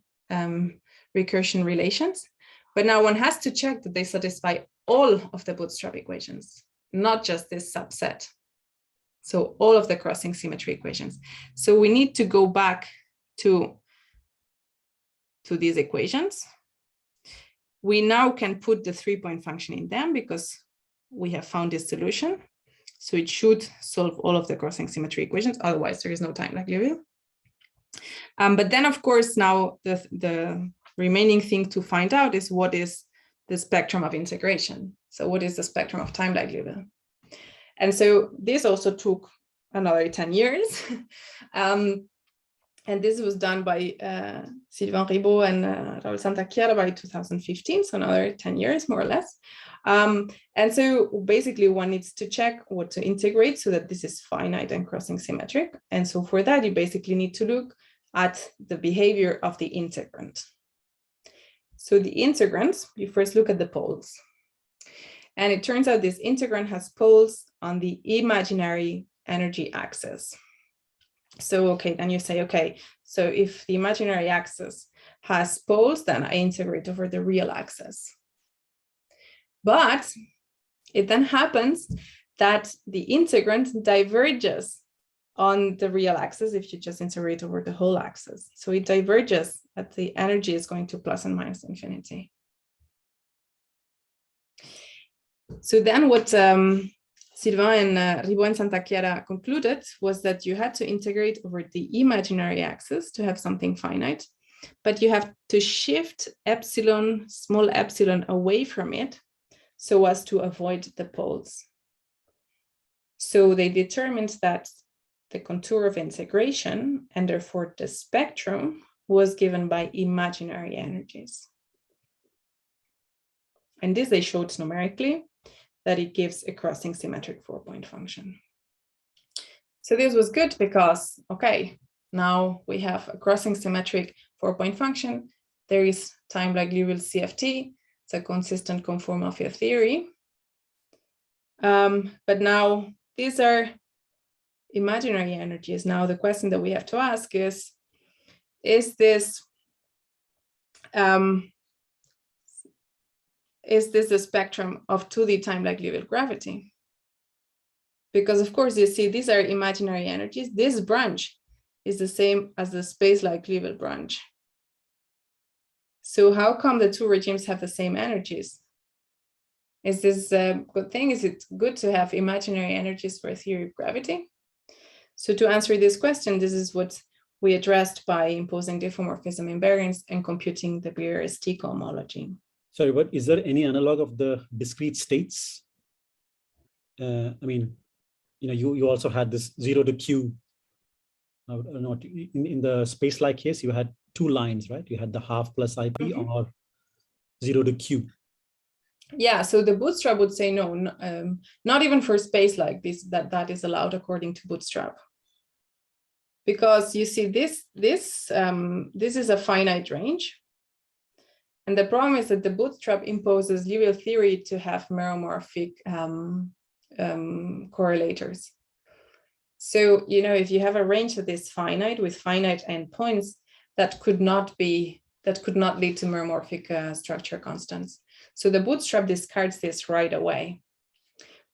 recursion relations. But now one has to check that they satisfy all of the bootstrap equations, not just this subset. So all of the crossing symmetry equations. So we need to go back to these equations. We now can put the 3-point function in them because we have found this solution. So it should solve all of the crossing symmetry equations. Otherwise, there is no Timelike Liouville. But then, of course, now the remaining thing to find out is what is the spectrum of integration. So what is the spectrum of Timelike Liouville? And so this also took another 10 years. And this was done by Sylvain Ribaud and Raul Santachiara by 2015, so another 10 years, more or less. And so basically one needs to check what to integrate so that this is finite and crossing symmetric. And so for that, you basically need to look at the behavior of the integrand. So the integrand, you first look at the poles. And it turns out this integrand has poles on the imaginary energy axis. So, okay, then you say, okay, so if the imaginary axis has poles, then I integrate over the real axis. But it then happens that the integrand diverges on the real axis if you just integrate over the whole axis. So it diverges at the energy is going to plus and minus infinity. So then what Sylvain and Ribaud and Santachiara concluded was that you had to integrate over the imaginary axis to have something finite, but you have to shift epsilon, small epsilon away from it so as to avoid the poles. So they determined that the contour of integration and therefore the spectrum was given by imaginary energies. And this they showed numerically, that it gives a crossing symmetric 4-point function. So this was good because, okay, now we have a crossing symmetric 4-point function. There is Timelike Liouville CFT. It's a consistent conformal field theory. But now these are imaginary energies. Now the question that we have to ask is this the spectrum of 2D Timelike Liouville gravity? Because of course, you see, these are imaginary energies. This branch is the same as the space-like Liouville branch. So how come the two regimes have the same energies? Is this a good thing? Is it good to have imaginary energies for a theory of gravity? So to answer this question, this is what we addressed by imposing diffeomorphism invariance and computing the BRST cohomology. Sorry, but is there any analog of the discrete states? I mean, you know, you also had this 0 to Q. Not in the space-like case, you had two lines, right? You had the half plus IP or 0 to Q. Yeah, so the Bootstrap would say no, not even for space like this, that is allowed according to Bootstrap. Because you see, this is a finite range. And the problem is that the bootstrap imposes Liouville theory to have meromorphic correlators. So, you know, if you have a range that is finite with finite endpoints, that could not lead to meromorphic structure constants. So the bootstrap discards this right away.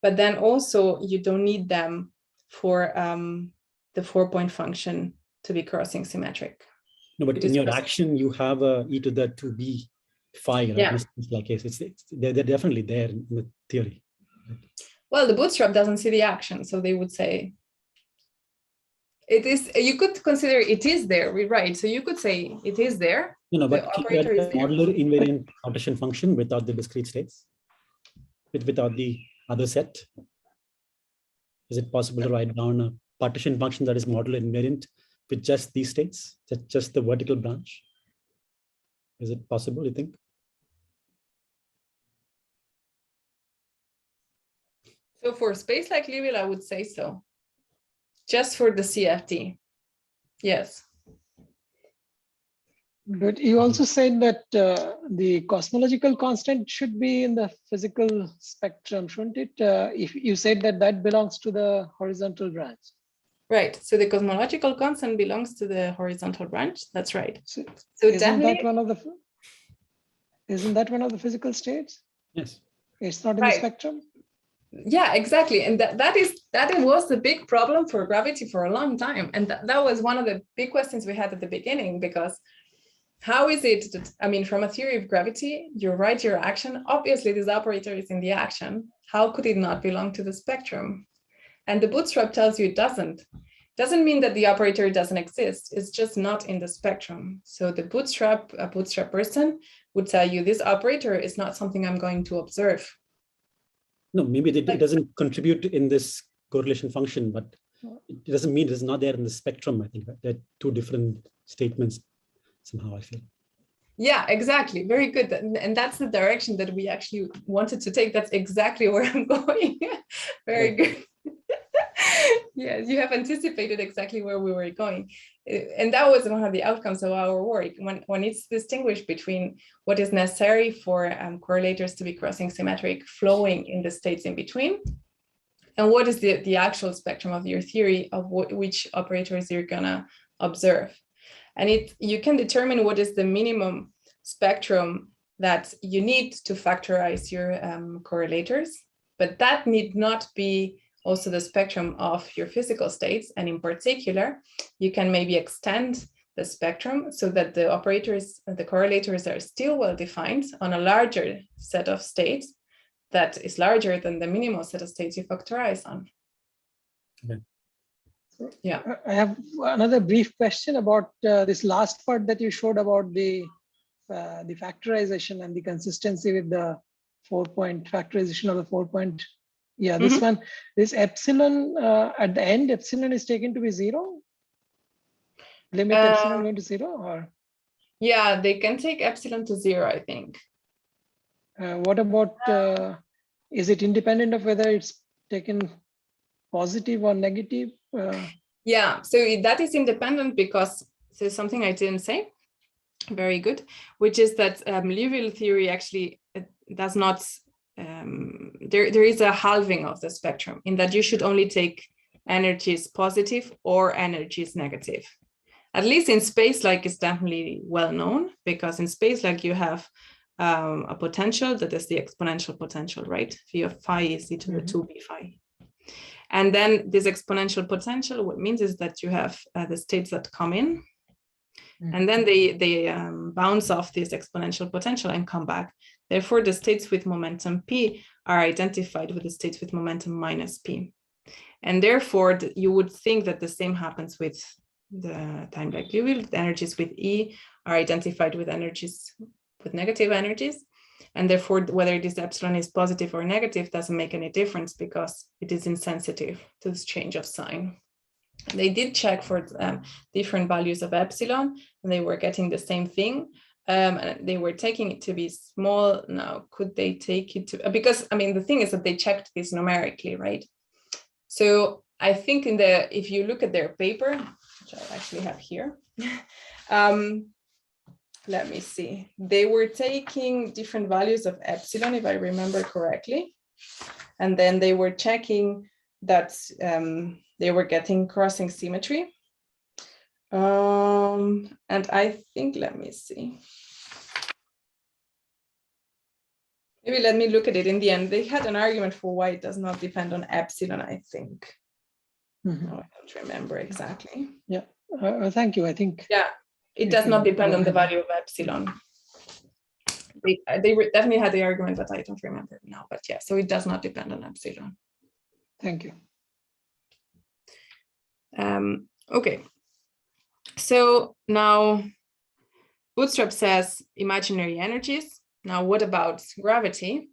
But then also you don't need them for the 4-point function to be crossing symmetric. No, but in your action, you have a e to the 2b phi, right? Yeah. Like they're definitely there in the theory. Well, the bootstrap doesn't see the action, so they would say it is. You could consider it is there, right? So you could say it is there. No, the but operator is there. modular invariant Cartesian function without the discrete states, without the other set. Is it possible to write down a partition function that is modular invariant with just these states, just the vertical branch? Is it possible, you think? So for space like Liouville, I would say so. Just for the CFT, yes. But you also said that the cosmological constant should be in the physical spectrum, shouldn't it? If you said that that belongs to the horizontal branch. Right. So the cosmological constant belongs to the horizontal branch. That's right. So isn't that one of the physical states? Yes. It's not in the spectrum. Yeah, exactly. And that was the big problem for gravity for a long time. And that was one of the big questions we had at the beginning, because how is it that, I mean, from a theory of gravity, you write your action, obviously this operator is in the action. How could it not belong to the spectrum? And the bootstrap tells you it doesn't. Doesn't mean that the operator doesn't exist. It's just not in the spectrum. So the a bootstrap person would tell you this operator is not something I'm going to observe. No, maybe it doesn't contribute in this correlation function, but it doesn't mean it's not there in the spectrum. I think they're two different statements somehow, I feel. Yeah, exactly. Very good. And that's the direction that we actually wanted to take. That's exactly where I'm going. Very good. Yes, you have anticipated exactly where we were going. And that was one of the outcomes of our work, when it's distinguished between what is necessary for correlators to be crossing symmetric flowing in the states in between, and what is the actual spectrum of your theory of which operators you're gonna observe. And you can determine what is the minimum spectrum that you need to factorize your correlators, but that need not be also the spectrum of your physical states. And in particular, you can maybe extend the spectrum so that the operators, the correlators are still well defined on a larger set of states that is larger than the minimal set of states you factorize on. Okay. Yeah. I have another brief question about this last part that you showed about the factorization and the consistency with the 4-point factorization of the 4-point. Yeah, this one, this epsilon at the end, epsilon is taken to be 0. Limit epsilon going to 0, or? Yeah, they can take epsilon to 0, I think. What about, is it independent of whether it's taken positive or negative? Yeah, so that is independent because there's something I didn't say. Very good, which is that Liouville theory actually does not, there is a halving of the spectrum in that you should only take energies positive or energies negative. At least in space-like is definitely well known, because in space-like you have a potential that is the exponential potential, right? V of phi is e to the 2b phi. And then this exponential potential, what it means is that you have the states that come in, and then they bounce off this exponential potential and come back. Therefore, the states with momentum p are identified with the states with momentum minus p. And therefore, you would think that the same happens with the Timelike Liouville. The energies with E are identified with energies with negative energies. And therefore, whether this epsilon is positive or negative doesn't make any difference, because it is insensitive to this change of sign. They did check for different values of epsilon, and they were getting the same thing. And they were taking it to be small. Now, could they take it to, because I mean, the thing is that they checked this numerically, right? So I think if you look at their paper, which I actually have here, let me see. They were taking different values of epsilon, if I remember correctly. And then they were checking that they were getting crossing symmetry. And I think, let me see. Maybe let me look at it in the end. They had an argument for why it does not depend on epsilon, I think. Mhm. Oh, I don't remember exactly. Yeah, thank you. I think. Yeah, it does not depend on the value of epsilon. They definitely had the argument, but I don't remember now. But yeah, so it does not depend on epsilon. Thank you. Okay, so now Bootstrap says imaginary energies. Now, what about gravity?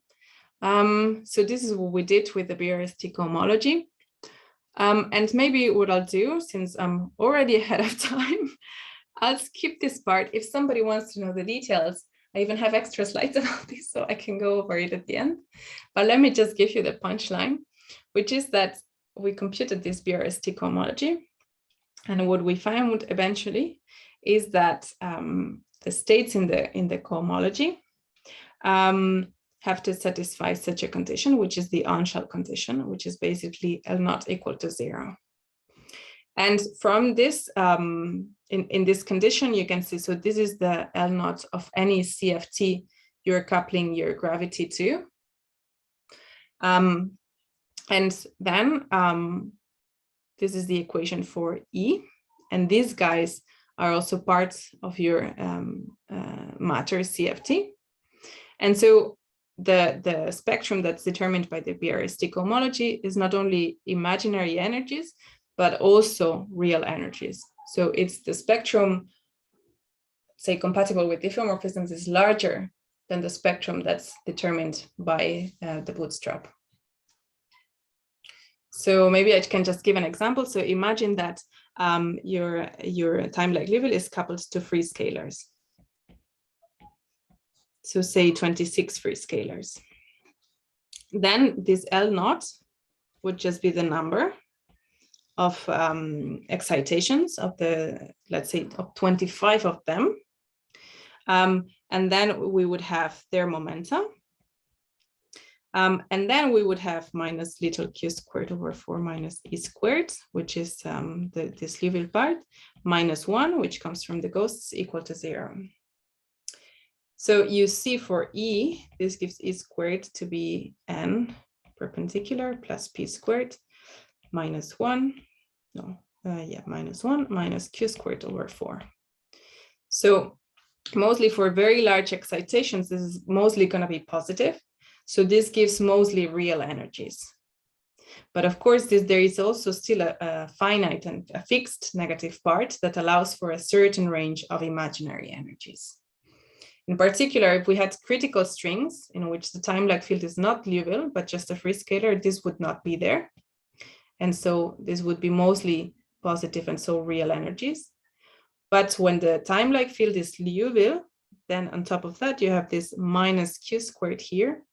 So this is what we did with the BRST cohomology. And maybe what I'll do, since I'm already ahead of time, I'll skip this part. If somebody wants to know the details, I even have extra slides about this, so I can go over it at the end. But let me just give you the punchline, which is that we computed this BRST cohomology. And what we found eventually is that the states in the cohomology have to satisfy such a condition, which is the on-shell condition, which is basically L naught equal to 0. And from this, in this condition, you can see, so this is the L naught of any CFT you're coupling your gravity to. And then this is the equation for E. And these guys are also parts of your matter CFT. And so the spectrum that's determined by the BRST cohomology is not only imaginary energies, but also real energies. So it's the spectrum, say, compatible with diffeomorphisms is larger than the spectrum that's determined by the Bootstrap. So maybe I can just give an example. So imagine that your Timelike Liouville is coupled to free scalars. So say 26 free scalars. Then this L naught would just be the number of excitations of the, let's say, of 25 of them. And then we would have their momentum. And then we would have minus little q squared over 4 minus e squared, which is this Liouville part, minus 1, which comes from the ghosts, equal to 0. So you see for E, this gives E squared to be n perpendicular plus p squared minus 1. Minus 1 minus q squared over 4. So mostly for very large excitations, this is mostly going to be positive. So this gives mostly real energies. But of course, there is also still a finite and a fixed negative part that allows for a certain range of imaginary energies. In particular, if we had critical strings in which the Timelike field is not Liouville, but just a free scalar, this would not be there. And so this would be mostly positive and so real energies. But when the Timelike field is Liouville, then on top of that, you have this minus q squared here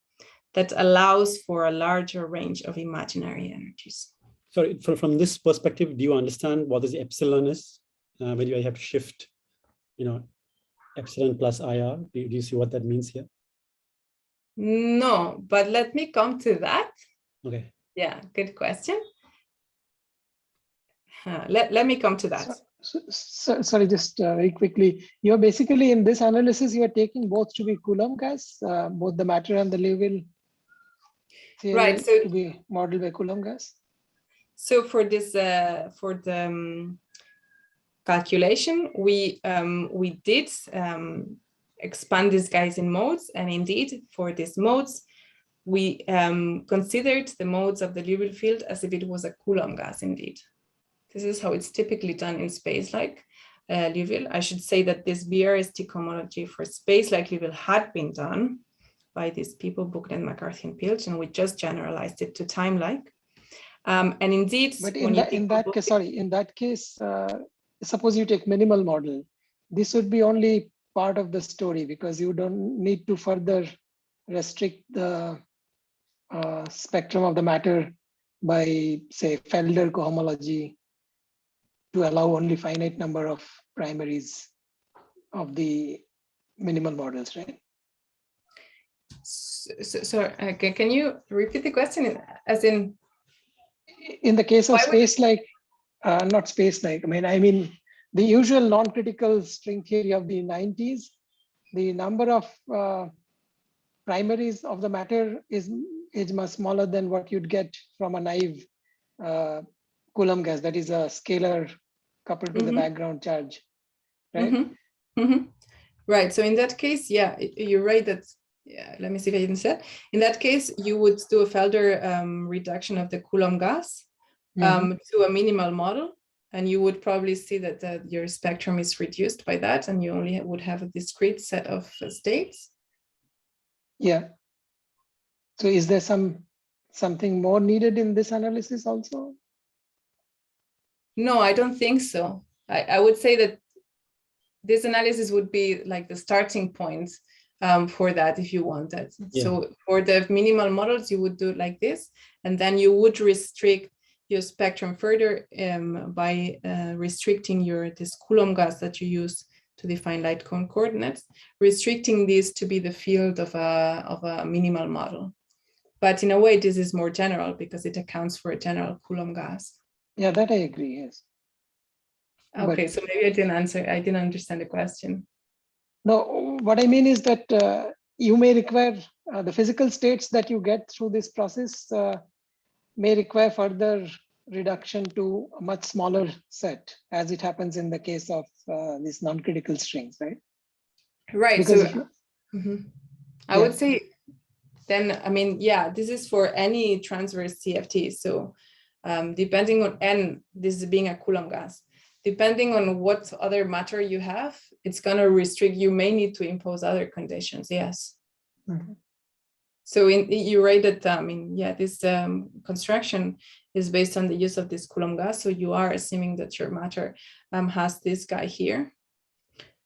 that allows for a larger range of imaginary energies. Sorry, from this perspective, do you understand what this epsilon is? When you have to shift, epsilon plus IR, do you see what that means here? No, but let me come to that. Okay. Yeah, good question. Let me come to that. Sorry, just very quickly. You're basically in this analysis, you're taking both to be Coulomb gas, both the matter and the Liouville theory, right, so to be modeled by Coulomb gas. So for this, for the calculation, we did expand these guys in modes, and indeed for these modes, we considered the modes of the Liouville field as if it was a Coulomb gas. Indeed, this is how it's typically done in space-like Liouville. I should say that this BRST cohomology for space-like Liouville had been done by these people, Buchner, McCarthy, and Pilch, and we just generalized it to Timelike. And indeed, but in that case, suppose you take minimal model, this would be only part of the story because you don't need to further restrict the spectrum of the matter by, say, Felder cohomology to allow only finite number of primaries of the minimal models, right? Can you repeat the question? As in the case of why would- space-like, not space-like, I mean the usual non-critical string theory of the 90s, the number of primaries of the matter is much smaller than what you'd get from a naive Coulomb gas, that is a scalar coupled to the background charge, right? Right. So in that case, yeah, you're right that, yeah, let me see if I didn't say it. In that case, you would do a Felder reduction of the Coulomb gas to a minimal model. And you would probably see that your spectrum is reduced by that, and you only would have a discrete set of states. Yeah. So is there something more needed in this analysis also? No, I don't think so. I would say that this analysis would be like the starting point for that if you want that. Yeah. So for the minimal models, you would do it like this, and then you would restrict your spectrum further by restricting this Coulomb gas that you use to define light cone coordinates, restricting this to be the field of a minimal model. But in a way, this is more general because it accounts for a general Coulomb gas. Yeah, that I agree, yes. Okay, so maybe I didn't understand the question. No, what I mean is that you may require the physical states that you get through this process may require further reduction to a much smaller set, as it happens in the case of these non-critical strings, right? Right. Because so I would say then, I mean, yeah, this is for any transverse CFT. So depending on, and this is being a Coulomb gas, depending on what other matter you have, it's going to restrict, you may need to impose other conditions, yes. So you write that, I mean, yeah, this construction is based on the use of this Coulomb gas. So you are assuming that your matter has this guy here.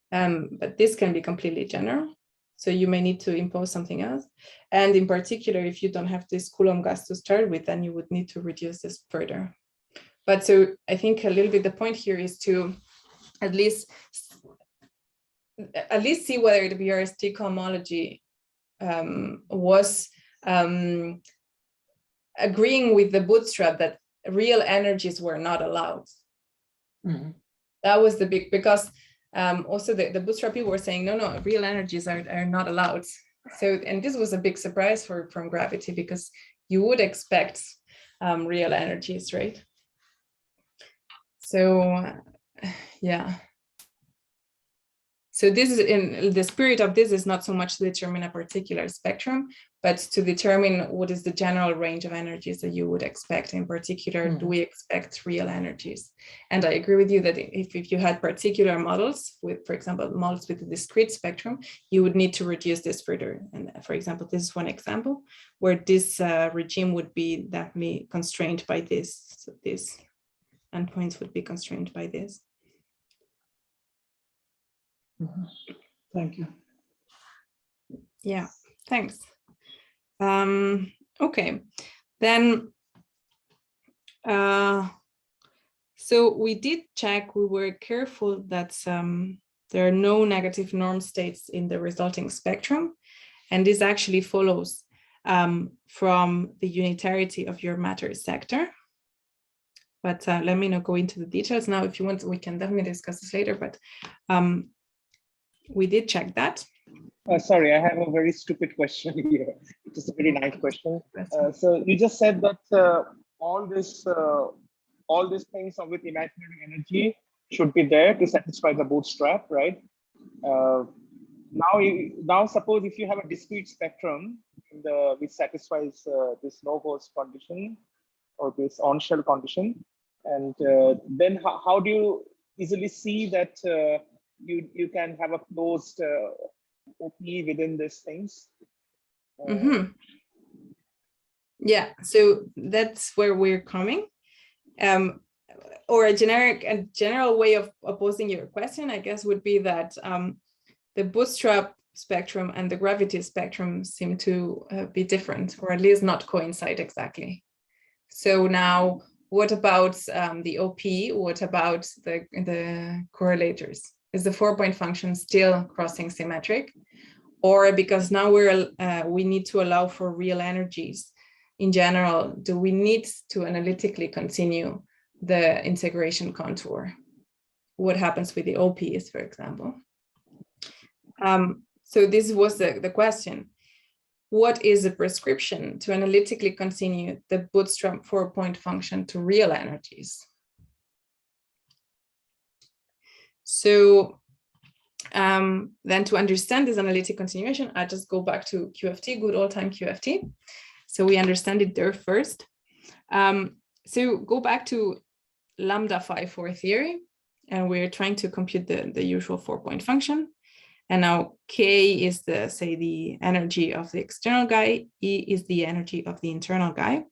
But this can be completely general. So you may need to impose something else. And in particular, if you don't have this Coulomb gas to start with, then you would need to reduce this further. But so I think a little bit the point here is to at least see whether the BRST cohomology was agreeing with the bootstrap that real energies were not allowed. That was the big, because also the bootstrap people were saying, no, real energies are not allowed. So, and this was a big surprise from gravity, because you would expect real energies, right? So, yeah. So this is in the spirit of this is not so much to determine a particular spectrum, but to determine what is the general range of energies that you would expect. In particular, do we expect real energies? And I agree with you that if you had particular models with, for example, models with a discrete spectrum, you would need to reduce this further. And for example, this is one example where this regime would be definitely constrained by this. So these endpoints would be constrained by this. Thank you. Yeah, thanks. Okay, then, so we did check, we were careful that there are no negative norm states in the resulting spectrum. And this actually follows from the unitarity of your matter sector. But let me not go into the details now. If you want, we can definitely discuss this later, but we did check that. Sorry, I have a very stupid question here. It is a very nice question. So you just said that all these things with imaginary energy should be there to satisfy the bootstrap, right? Now suppose if you have a discrete spectrum which satisfies this no-host condition or this on-shell condition, and then how do you easily see that you can have a closed OP within these things? Yeah, so that's where we're coming. Or a general way of posing your question, I guess, would be that the bootstrap spectrum and the gravity spectrum seem to be different, or at least not coincide exactly. So now, what about the OP? What about the correlators? is the 4-point function still crossing symmetric? Or because now we need to allow for real energies in general, do we need to analytically continue the integration contour? What happens with the OPs, for example? So this was the question. What is the prescription to analytically continue the bootstrap 4-point function to real energies? So then to understand this analytic continuation, I just go back to QFT, good old time QFT. So we understand it there first. So go back to lambda phi 4 theory, and we're trying to compute the usual 4-point function. And now K is say the energy of the external guy, E is the energy of the internal guy.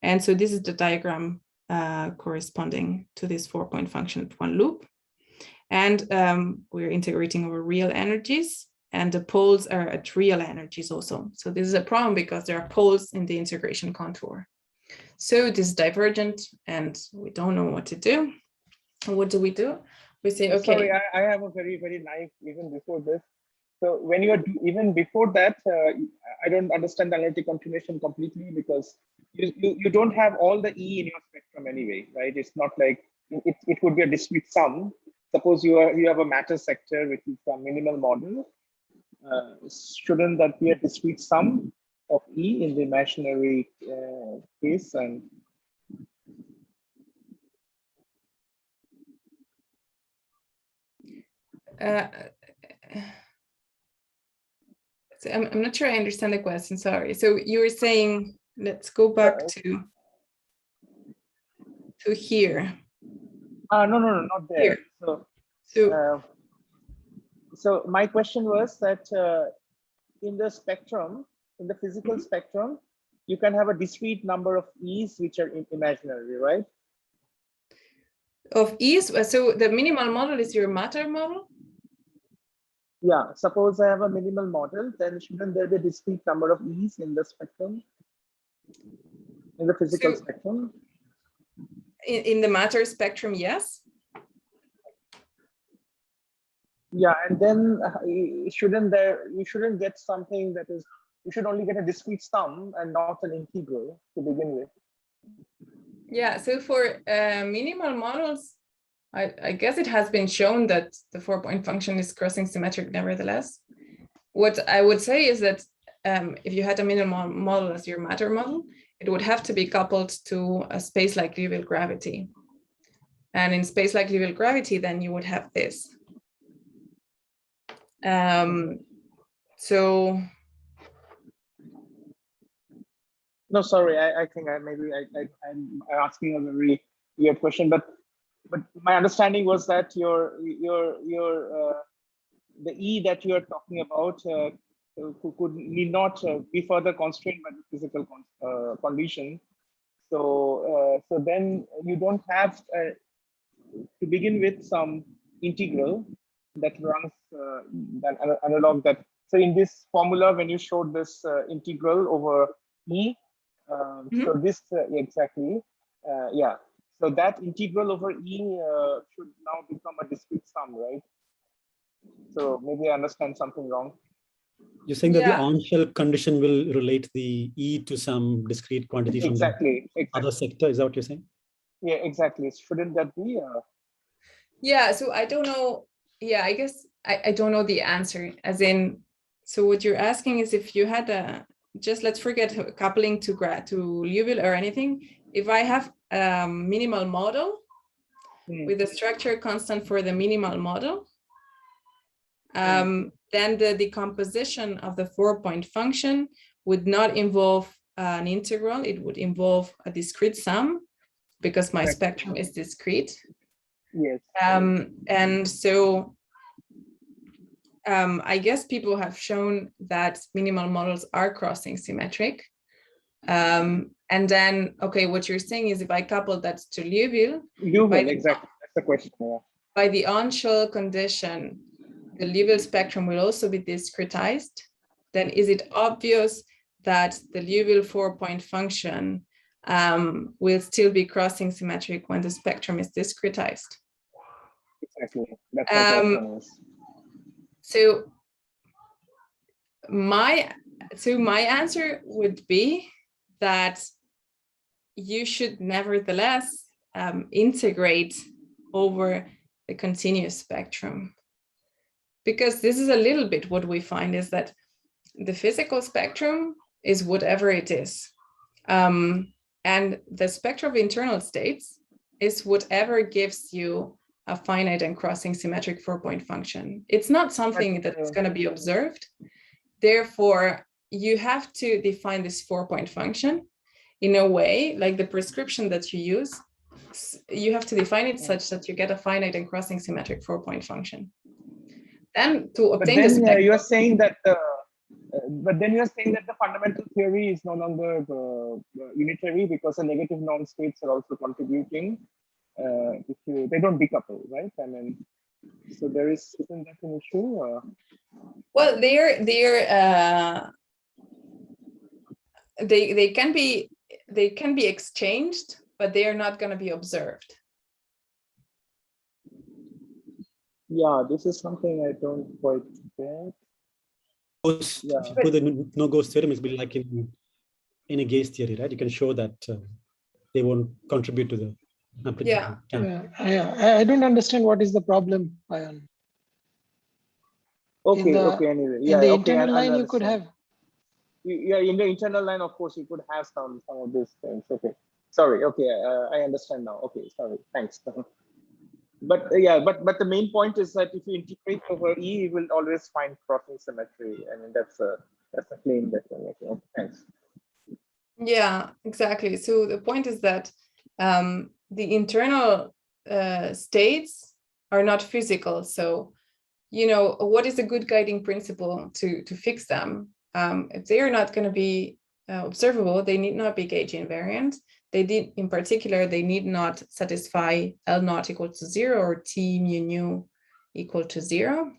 And so this is the diagram corresponding to this 4-point function at one loop. And we're integrating over real energies, and the poles are at real energies also. So this is a problem because there are poles in the integration contour. So this is divergent, and we don't know what to do. And what do? We say, okay. Sorry, I have a very, very naive even before this. So when you're even before that, I don't understand the analytic continuation completely, because you don't have all the E in your spectrum anyway, right? It's not like it would be a discrete sum. Suppose you have a matter sector, which is a minimal model. Shouldn't that be a discrete sum of E in the imaginary case? And so I'm not sure I understand the question, sorry. So you were saying, let's go back to here. no, not there. Here. So my question was that in the spectrum, in the physical spectrum, you can have a discrete number of E's which are imaginary, right? Of E's, so the minimal model is your matter model? Yeah, suppose I have a minimal model, then shouldn't there be a discrete number of E's in the spectrum? In the physical spectrum? In the matter spectrum, yes. Yeah, and then you shouldn't get something that is, you should only get a discrete sum and not an integral to begin with. Yeah, so for minimal models, I guess it has been shown that the 4-point function is crossing symmetric nevertheless. What I would say is that if you had a minimal model as your matter model, it would have to be coupled to a space like Liouville gravity. And in space like Liouville gravity, then you would have this. So no, sorry, I think I'm asking a very weird question, but my understanding was that the E that you are talking about need not be further constrained by the physical condition. So then you don't have to begin with some integral that runs that analog that. So in this formula, when you showed this integral over E, so this exactly, yeah. So that integral over E should now become a discrete sum, right? So maybe I understand something wrong. You're saying that the on-shell condition will relate the E to some discrete quantity from the other sector. Is that what you're saying? Yeah, exactly. Shouldn't that be? Yeah, so I don't know. Yeah, I guess I don't know the answer. As in, so what you're asking is if you had just let's forget coupling to Liouville or anything. If I have a minimal model with a structure constant for the minimal model, then the decomposition of the 4-point function would not involve an integral. It would involve a discrete sum because my spectrum is discrete. Yes. And so I guess people have shown that minimal models are crossing symmetric. And then, okay, what you're saying is if I couple that to Liouville, exactly, that's the question. Yeah. By the on-shell condition, the Liouville spectrum will also be discretized. Then is it obvious that the Liouville 4-point function will still be crossing symmetric when the spectrum is discretized? exactly. That's what that one is. So my answer would be that you should nevertheless integrate over the continuous spectrum, because this is a little bit what we find is that the physical spectrum is whatever it is, and the spectrum of internal states is whatever gives you a finite and crossing symmetric 4-point function. It's not something that's going to be observed. Therefore, you have to define this 4-point function in a way, like the prescription that you use, you have to define it such that you get a finite and crossing symmetric 4-point function. Then to obtain this, you are saying that but then you are saying that the fundamental theory is no longer unitary because the negative norm states are also contributing. They don't decouple, right? I mean, so isn't that an issue? Well, they can be exchanged, but they are not going to be observed. Yeah, this is something I don't quite get. Yeah. If you put the no-ghost theorem, it's been like in a gauge theory, right? You can show that they won't contribute to the amplitude. I don't understand what is the problem, Ayan. Okay, anyway. In the internal line, you could have. Yeah, in the internal line, of course, you could have some of these things. Okay, sorry. Okay, I understand now. Okay, sorry. Thanks. But the main point is that if you integrate over E, you will always find crossing symmetry. I mean, that's a claim that you're making. Okay, thanks. Yeah, exactly. So the point is that the internal states are not physical. So, what is a good guiding principle to fix them? If they are not going to be observable, they need not be gauge invariant. In particular, they need not satisfy L naught equal to 0 or T mu nu equal to 0.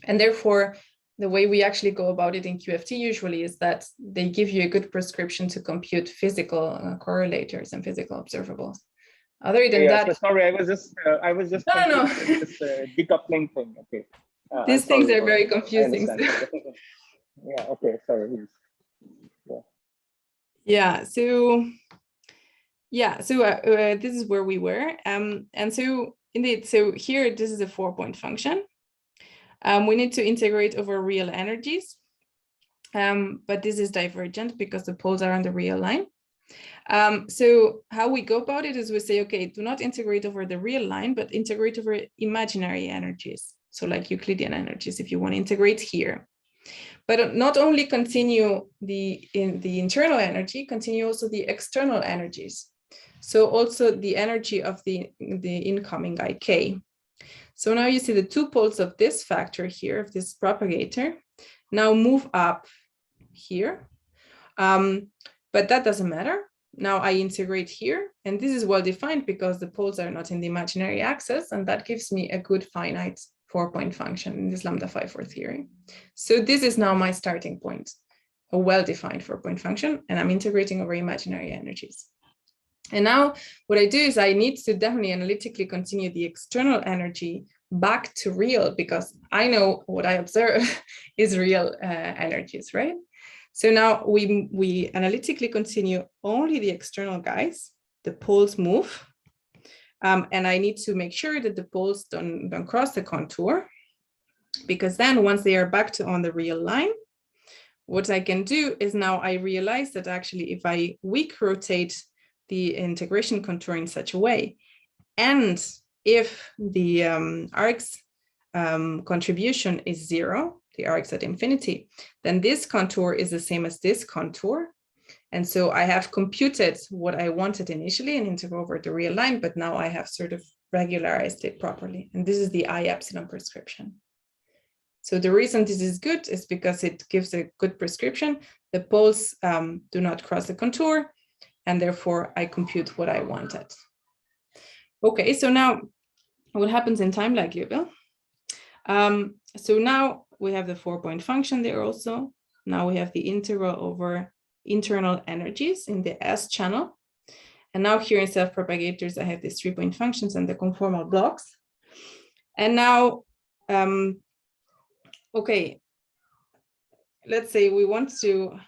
And therefore, the way we actually go about it in QFT usually is that they give you a good prescription to compute physical correlators and physical observables. Other than that, so sorry, I was just no. This decoupling thing. Okay. These things are very confusing. Yeah. Okay. Sorry. This is where we were, and so indeed, so here this is a 4-point function. We need to integrate over real energies, but this is divergent because the poles are on the real line. So how we go about it is we say, okay, do not integrate over the real line, but integrate over imaginary energies. So like Euclidean energies, if you want to integrate here. But not only continue the internal energy, continue also the external energies. So also the energy of the incoming IK. So now you see the 2 poles of this factor here, of this propagator, now move up here. But that doesn't matter. Now I integrate here, and this is well defined because the poles are not in the imaginary axis, and that gives me a good finite 4-point function in this lambda phi 4 theory. So this is now my starting point, a well-defined 4-point function, and I'm integrating over imaginary energies. And now what I do is I need to definitely analytically continue the external energy back to real, because I know what I observe is real energies, right? So now we analytically continue only the external guys, the poles move, and I need to make sure that the poles don't cross the contour, because then once they are back on the real line, what I can do is now I realize that actually if I weak rotate the integration contour in such a way, and if the arcs contribution is 0, the arcs at infinity, then this contour is the same as this contour. And so I have computed what I wanted initially and integral over the real line, but now I have sort of regularized it properly. And this is the I epsilon prescription. So the reason this is good is because it gives a good prescription. The poles do not cross the contour, and therefore I compute what I wanted. Okay, so now what happens in Timelike Liouville? So now we have the 4-point function there also. Now we have the integral over internal energies in the S channel. And now here in self-propagators, I have these 3-point functions and the conformal blocks. And now, okay, let's say we want to,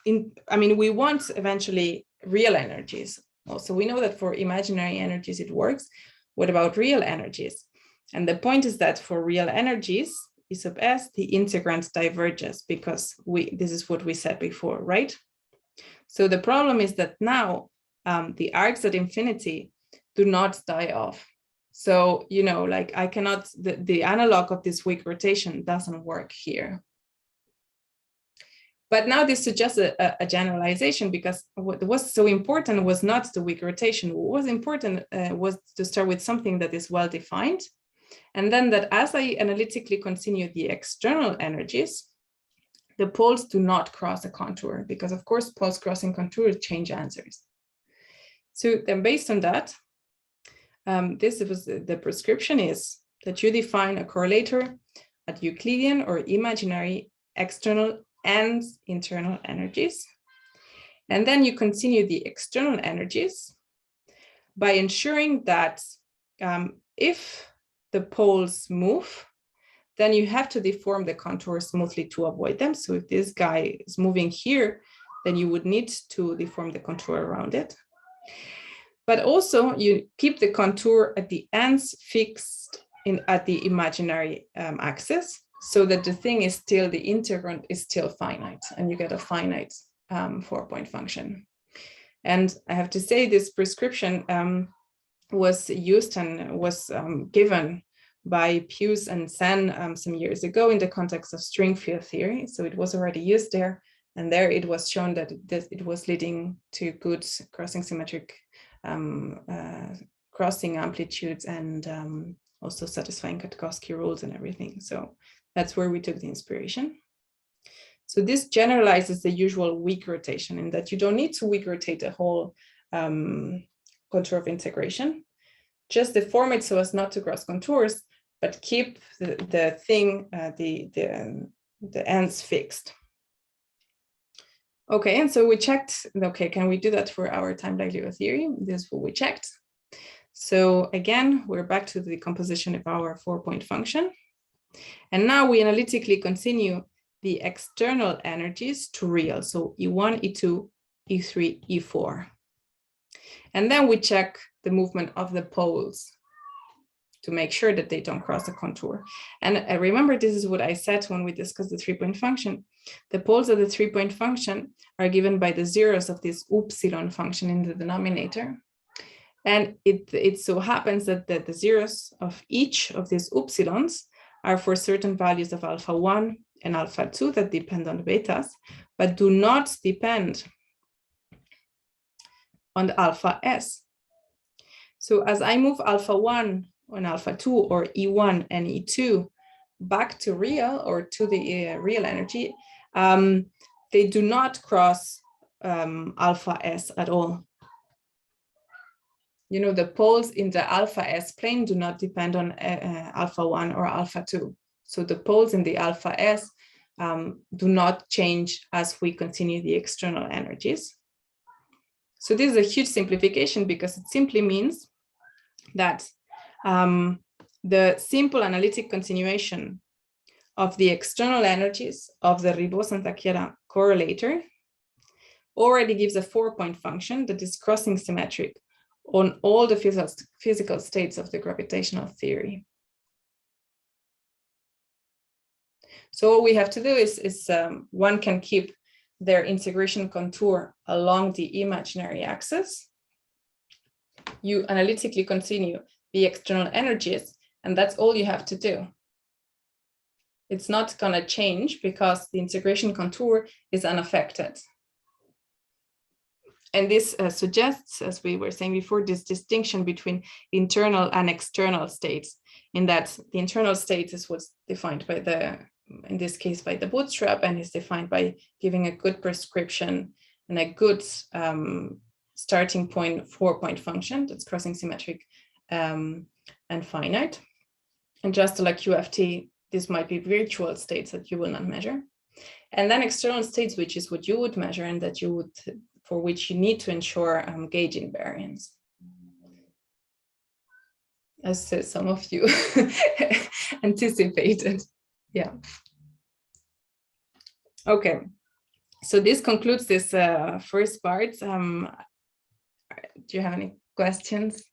we want eventually real energies. Also, we know that for imaginary energies it works. What about real energies? And the point is that for real energies, E sub s, the integrand diverges, because this is what we said before, right? So the problem is that now the arcs at infinity do not die off. So, you know, like I cannot, the analog of this weak rotation doesn't work here. But now this suggests a generalization, because what was so important was not the weak rotation. What was important was to start with something that is well defined. And then that as I analytically continue the external energies, the poles do not cross a contour, because of course, poles crossing contours change answers. So then based on that, the prescription is that you define a correlator at Euclidean or imaginary external and internal energies. And then you continue the external energies by ensuring that if the poles move, then you have to deform the contour smoothly to avoid them. So if this guy is moving here, then you would need to deform the contour around it. But also you keep the contour at the ends fixed at the imaginary axis, so that the thing is still, the integrand is still finite, and you get a finite 4-point function. And I have to say this prescription was used and was given by Pius and Sen some years ago in the context of string field theory. So it was already used there. And there it was shown that it was leading to good crossing symmetric crossing amplitudes and also satisfying Katkowski rules and everything. So that's where we took the inspiration. So this generalizes the usual weak rotation, in that you don't need to weak rotate the whole contour of integration. Just deform it so as not to cross contours, but keep the ends fixed. Okay, and so we checked, okay, can we do that for our Timelike Liouville theory? This is what we checked. So again, we're back to the composition of our 4-point function. And now we analytically continue the external energies to real. So E1, E2, E3, E4. And then we check the movement of the poles to make sure that they don't cross the contour. And remember, this is what I said when we discussed the 3-point function. The poles of the 3-point function are given by the zeros of this upsilon function in the denominator. And it so happens that the zeros of each of these upsilons are for certain values of alpha 1 and alpha 2 that depend on the betas, but do not depend on the alpha s. So as I move alpha 1 and alpha 2 or E1 and E2 back to real, or to the real energy, they do not cross alpha s at all. You know, the poles in the alpha s plane do not depend on alpha 1 or alpha 2. So the poles in the alpha s do not change as we continue the external energies. So this is a huge simplification, because it simply means that the simple analytic continuation of the external energies of the Ribot-Santachiara correlator already gives a 4-point function that is crossing symmetric on all the physical states of the gravitational theory. So what we have to do is one can keep their integration contour along the imaginary axis. You analytically continue the external energies, and that's all you have to do. It's not going to change because the integration contour is unaffected. And this suggests, as we were saying before, this distinction between internal and external states, in that the internal state is what's defined by in this case, by the bootstrap, and is defined by giving a good prescription and a good starting point 4-point function that's crossing symmetric and finite. And just like QFT, this might be virtual states that you will not measure. And then external states, which is what you would measure, and that you would, for which you need to ensure gauge invariance. as some of you anticipated. Yeah. Okay. So this concludes this first part. Do you have any questions?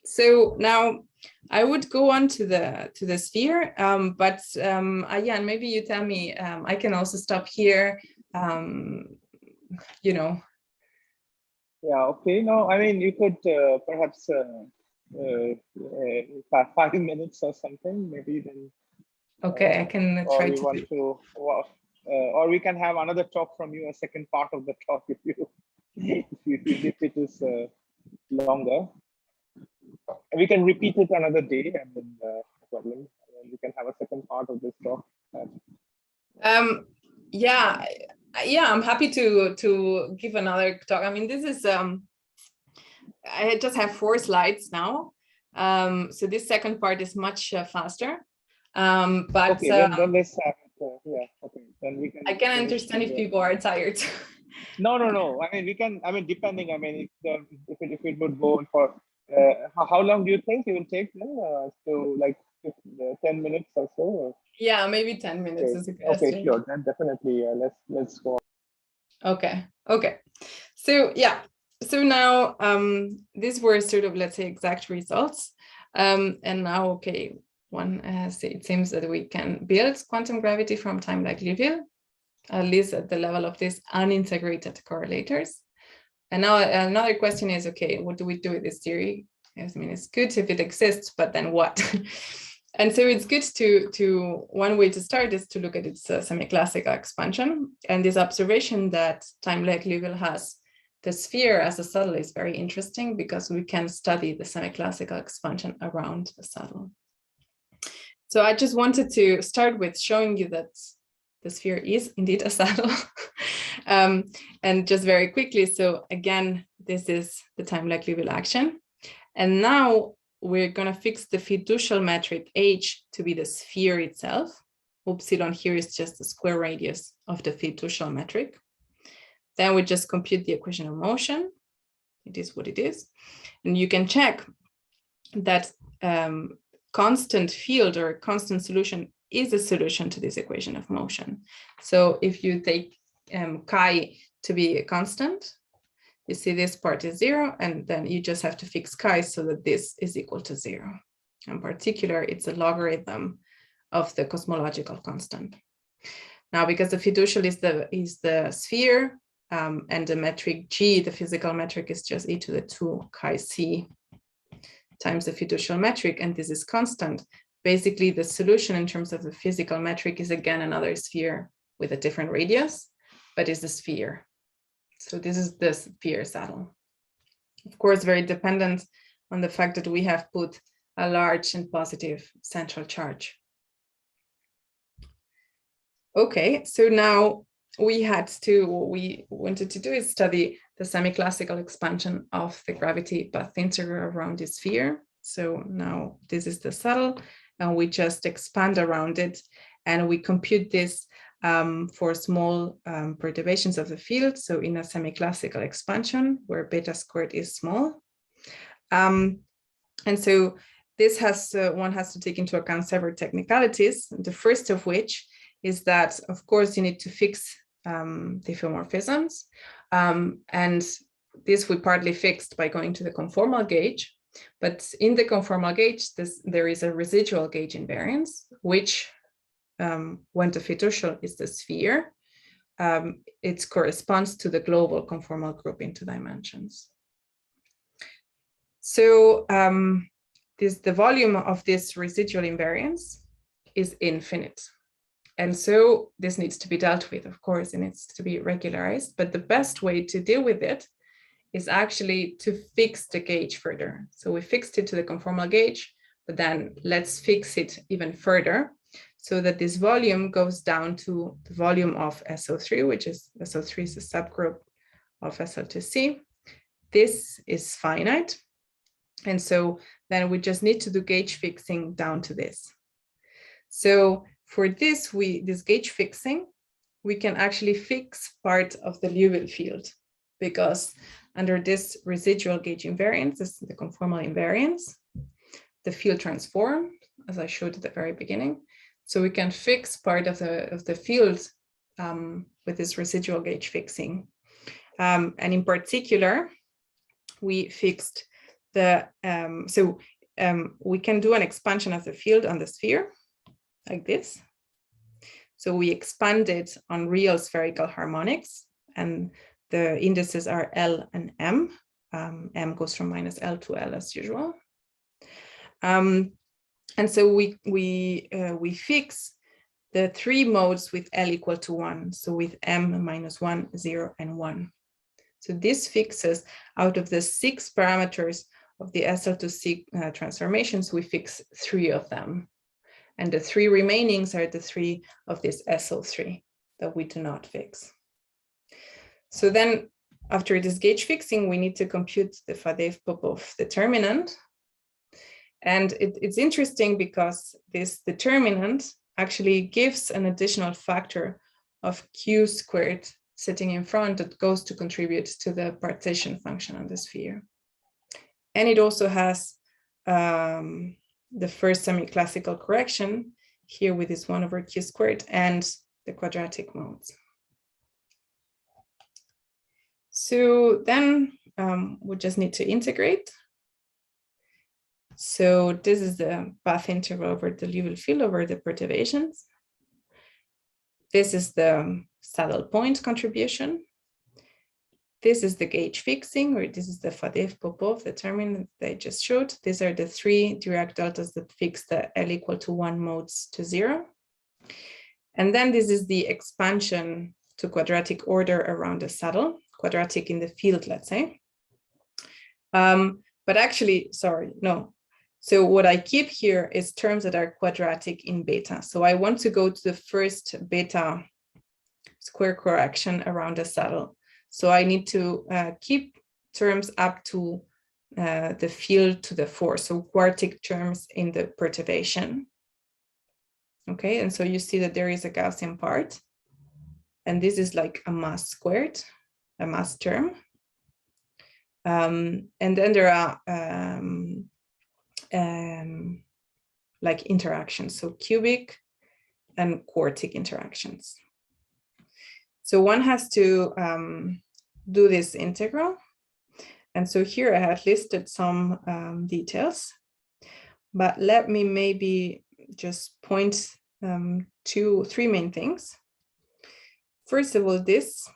So now I would go on to the sphere, but Ayan, maybe you tell me. I can also stop here. You know. Yeah. Okay. No, I mean, you could perhaps 5 minutes or something, maybe then. Okay, I can try to. Or we can have another talk from you, a second part of the talk, if if it is longer. We can repeat it another day, and then no problem. And we can have a second part of this talk. Yeah, I'm happy to give another talk. I mean, this is I just have 4 slides now, so this second part is much faster. But okay, then let's have it. Yeah, okay. Then we can. I can understand if people are tired. No. I mean, we can. I mean, depending. I mean, if it would go on for how long do you think it will take then? So like 10 minutes or so. Or? Yeah, maybe 10 minutes okay. is a good Okay, estimate. sure. Then definitely. Let's go. Okay. So yeah. So now these were sort of, let's say, exact results. And now, okay, it seems that we can build quantum gravity from Timelike Liouville, at least at the level of these unintegrated correlators. And now another question is, okay, what do we do with this theory? I mean, it's good if it exists, but then what? And so it's good to one way to start is to look at its semi-classical expansion. And this observation that Timelike Liouville has the sphere as a saddle is very interesting because we can study the semi-classical expansion around the saddle. So I just wanted to start with showing you that the sphere is indeed a saddle. And just very quickly, so again, this is the Timelike Liouville action. And now we're going to fix the fiducial metric h to be the sphere itself. Upsilon here is just the square radius of the fiducial metric. Then we just compute the equation of motion. It is what it is. And you can check that constant field or constant solution is a solution to this equation of motion. So if you take chi to be a constant, you see this part is 0, and then you just have to fix chi so that this is equal to 0. In particular, it's a logarithm of the cosmological constant. Now, because the fiducial is the sphere, and the metric g, the physical metric, is just e to the 2 chi c times the fiducial metric, and this is constant. Basically, the solution in terms of the physical metric is again another sphere with a different radius, but is a sphere. So this is the sphere saddle. Of course, very dependent on the fact that we have put a large and positive central charge. Okay, so now what we wanted to do is study the semi-classical expansion of the gravity path integral around the sphere. So now this is the saddle, and we just expand around it, and we compute this for small perturbations of the field. So in a semi-classical expansion where beta squared is small. And so this one has to take into account several technicalities. The first of which is that, of course, you need to fix diffeomorphisms. And this we partly fixed by going to the conformal gauge. But in the conformal gauge, there is a residual gauge invariance, which when the fiducial is the sphere, it corresponds to the global conformal group in 2 dimensions. So the volume of this residual invariance is infinite. And so this needs to be dealt with, of course, it needs to be regularized. But the best way to deal with it is actually to fix the gauge further. So we fixed it to the conformal gauge, but then let's fix it even further so that this volume goes down to the volume of SO3, which is SO3 is a subgroup of SL2C. This is finite. And so then we just need to do gauge fixing down to this. So for this gauge fixing, we can actually fix part of the Liouville field because under this residual gauge invariance, this is the conformal invariance, the field transform, as I showed at the very beginning. So we can fix part of the field with this residual gauge fixing. And in particular, we fixed the, we can do an expansion of the field on the sphere like this. So we expanded on real spherical harmonics, and the indices are L and M. M goes from minus L to L as usual. And so we fix the three modes with L equal to 1. So with M minus 1, 0, and 1. So this fixes out of the 6 parameters of the SL to C transformations, we fix 3 of them. And the 3 remainings are the 3 of this SL3 that we do not fix. So then after this gauge fixing, we need to compute the Fadeev-Popov determinant. And it's interesting because this determinant actually gives an additional factor of Q squared sitting in front that goes to contribute to the partition function on the sphere. And it also has the first semi-classical correction here with this 1 over Q squared and the quadratic modes. So then we just need to integrate. So this is the path integral over the Liouville field over the perturbations. This is the saddle point contribution. This is the gauge fixing, or this is the Fadeev-Popov determinant that I just showed. These are the 3 Dirac deltas that fix the L equal to 1 modes to 0. And then this is the expansion to quadratic order around the saddle, quadratic in the field, let's say. But actually, sorry, no. So what I keep here is terms that are quadratic in beta. So I want to go to the first beta square correction around the saddle. So I need to keep terms up to the field to the 4, so quartic terms in the perturbation. Okay, and so you see that there is a Gaussian part, and this is like a mass squared, a mass term. And then there are like interactions, so cubic and quartic interactions. So one has to do this integral. And so here I have listed some details, but let me maybe just point to 3 main things. First of all, this,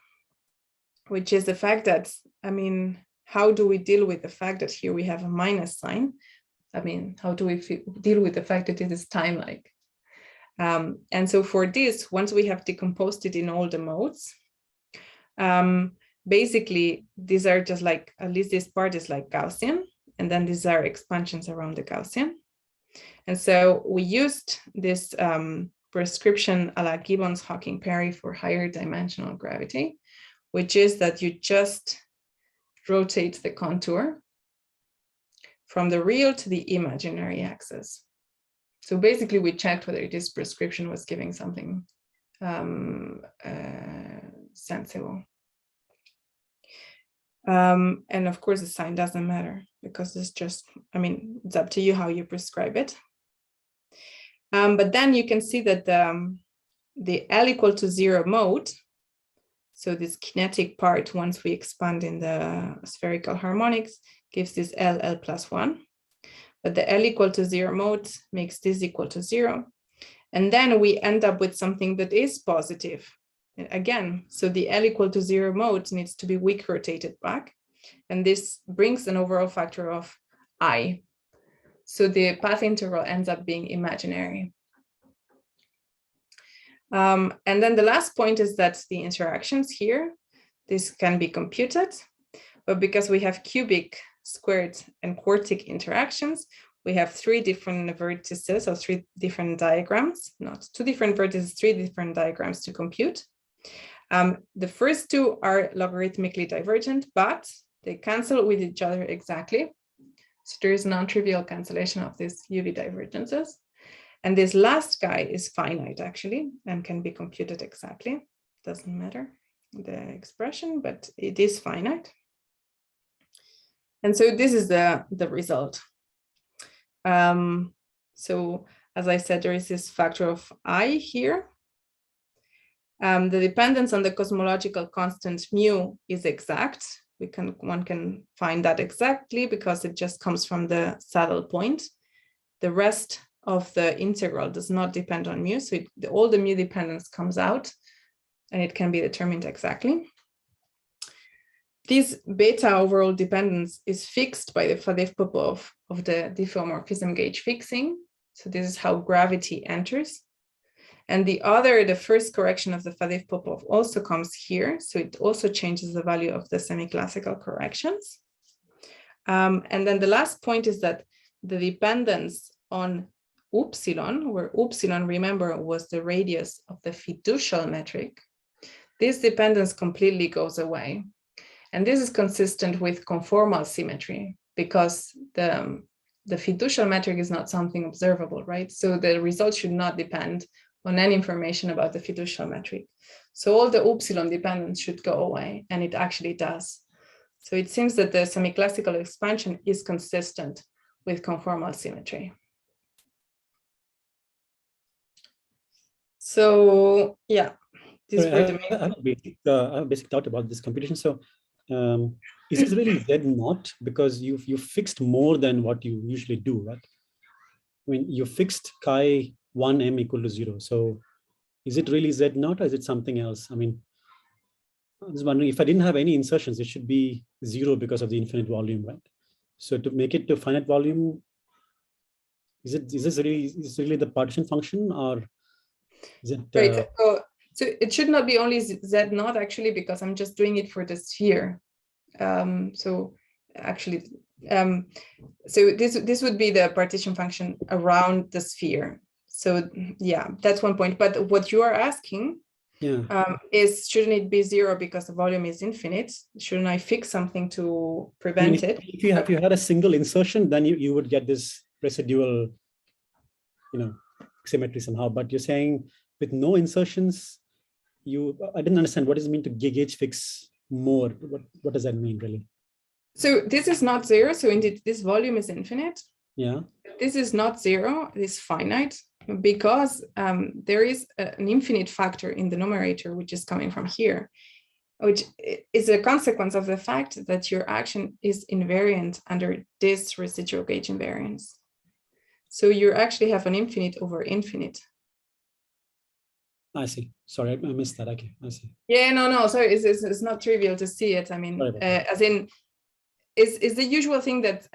which is the fact that, I mean, how do we deal with the fact that here we have a minus sign? I mean, how do we deal with the fact that it is time-like? And so for this, once we have decomposed it in all the modes, basically, these are just like, at least this part is like Gaussian, and then these are expansions around the Gaussian. And so we used this prescription a la Gibbons-Hawking-Perry for higher dimensional gravity, which is that you just rotate the contour from the real to the imaginary axis. So basically, we checked whether this prescription was giving something sensible. And of course, the sign doesn't matter because it's just, I mean, it's up to you how you prescribe it. But then you can see that the L equal to 0 mode, so this kinetic part, once we expand in the spherical harmonics, gives this L plus 1. But the L equal to 0 mode makes this equal to 0. And then we end up with something that is positive. Again, so the L equal to 0 mode needs to be weak rotated back. And this brings an overall factor of I. So the path integral ends up being imaginary. And then the last point is that the interactions here, this can be computed, but because we have cubic, squared, and quartic interactions, we have 3 different vertices or 3 different diagrams, not 2 different vertices, 3 different diagrams to compute. The first 2 are logarithmically divergent, but they cancel with each other exactly. So there is non-trivial cancellation of these UV divergences. And this last guy is finite actually, and can be computed exactly. Doesn't matter the expression, but it is finite. And so this is the result. So as I said, there is this factor of I here. The dependence on the cosmological constant mu is exact. One can find that exactly because it just comes from the saddle point. The rest of the integral does not depend on mu, so all the mu dependence comes out, and it can be determined exactly. This beta overall dependence is fixed by the Faddeev-Popov of the diffeomorphism gauge fixing. So this is how gravity enters. And the first correction of the Faddeev-Popov also comes here. So it also changes the value of the semi-classical corrections. And then the last point is that the dependence on upsilon, where upsilon, remember, was the radius of the fiducial metric, this dependence completely goes away. And this is consistent with conformal symmetry because the fiducial metric is not something observable, right? So the result should not depend on any information about the fiducial metric. So all the upsilon dependence should go away, and it actually does. So it seems that the semi-classical expansion is consistent with conformal symmetry. So yeah, this I have a basic thought about this computation. So is this really Z naught? Because you fixed more than what you usually do, right? I mean, you fixed chi 1m equal to 0. So is it really Z naught or is it something else? I mean, I was wondering if I didn't have any insertions, it should be 0 because of the infinite volume, right? So to make it to finite volume, is this really the partition function, or is it? Right. So it should not be only Z naught actually, because I'm just doing it for the sphere. So actually, so this would be the partition function around the sphere. So yeah, that's one point. But what you are asking is, shouldn't it be 0 because the volume is infinite? Shouldn't I fix something to prevent it? If you had a single insertion, then you would get this residual, symmetry somehow. But you're saying with no insertions, I didn't understand what does it mean to gauge fix more. What does that mean really? So this is not 0. So indeed, this volume is infinite. Yeah. This is not 0. It is finite because there is an infinite factor in the numerator, which is coming from here, which is a consequence of the fact that your action is invariant under this residual gauge invariance. So you actually have an infinite over infinite. I see. Sorry, I missed that. Okay, I see. Yeah, no. So it's not trivial to see it. I mean, as in, is the usual thing that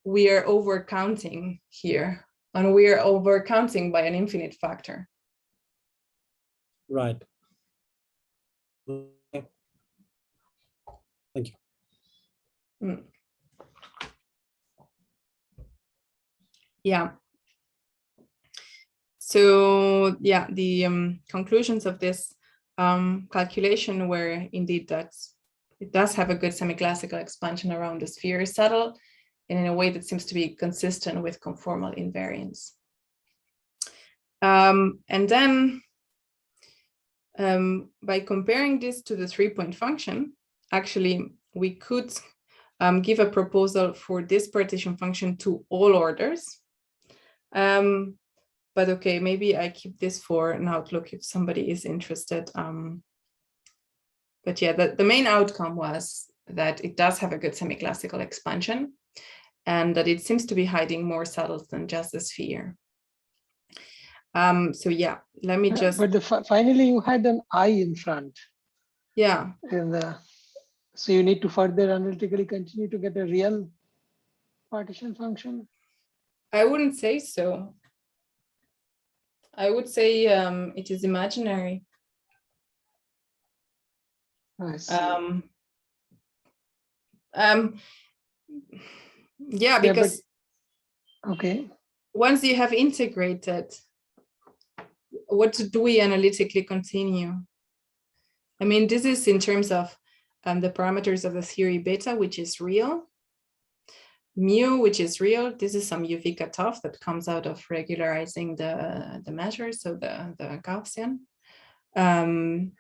we are overcounting here, and we are overcounting by an infinite factor. Right. Okay. Thank you. Yeah. So yeah, the conclusions of this calculation were indeed that it does have a good semi-classical expansion around the sphere saddle, and in a way that seems to be consistent with conformal invariance. And then by comparing this to the 3-point function, actually we could give a proposal for this partition function to all orders. But okay, maybe I keep this for an outlook if somebody is interested. But yeah, the main outcome was that it does have a good semi-classical expansion, and that it seems to be hiding more saddles than just the sphere. So yeah, let me just. But finally, you had an I in front. Yeah. So you need to further analytically continue to get a real partition function? I wouldn't say so. I would say it is imaginary. I see. Yeah, because okay. Once you have integrated, what do we analytically continue? I mean, this is in terms of the parameters of the theory beta, which is real, mu, which is real. This is some UV cutoff that comes out of regularizing the measure, so the Gaussian. And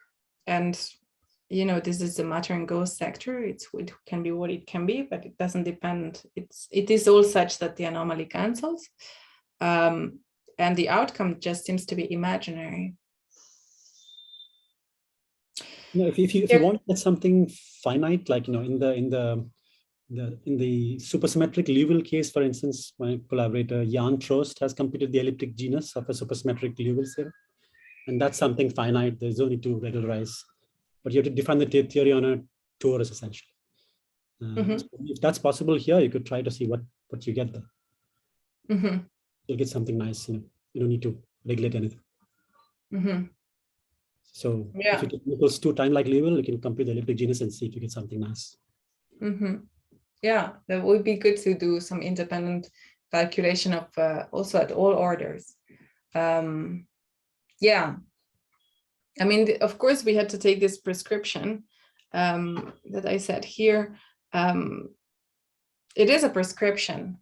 this is the matter and ghost sector. It can be what it can be, but it doesn't depend. It is all such that the anomaly cancels. And the outcome just seems to be imaginary. If you want to get something finite, like in the supersymmetric Liouville case, for instance, my collaborator Jan Trost has computed the elliptic genus of a supersymmetric Liouville theorem, and that's something finite. There's only to regularize, but you have to define the theory on a torus essentially. So if that's possible here, you could try to see what you get there. You'll get something nice. You don't need to regulate anything. So if you get equals to Timelike Liouville, you can compute the elliptic genus and see if you get something nice. Yeah, that would be good to do some independent calculation of also at all orders. Yeah, I mean, of course, we had to take this prescription that I said here. It is a prescription.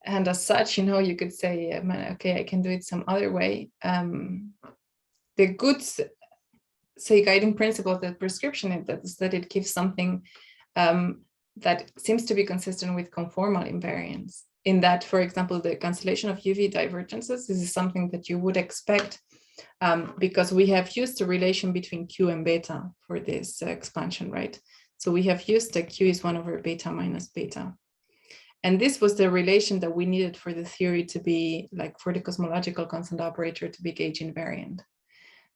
And as such, you could say, okay, I can do it some other way. The good, say, guiding principle of the prescription is that it gives something that seems to be consistent with conformal invariance. In that, for example, the cancellation of UV divergences, this is something that you would expect because we have used the relation between Q and beta for this expansion, right? So we have used that Q is 1 over beta minus beta. And this was the relation that we needed for the theory to be, like for the cosmological constant operator to be gauge invariant.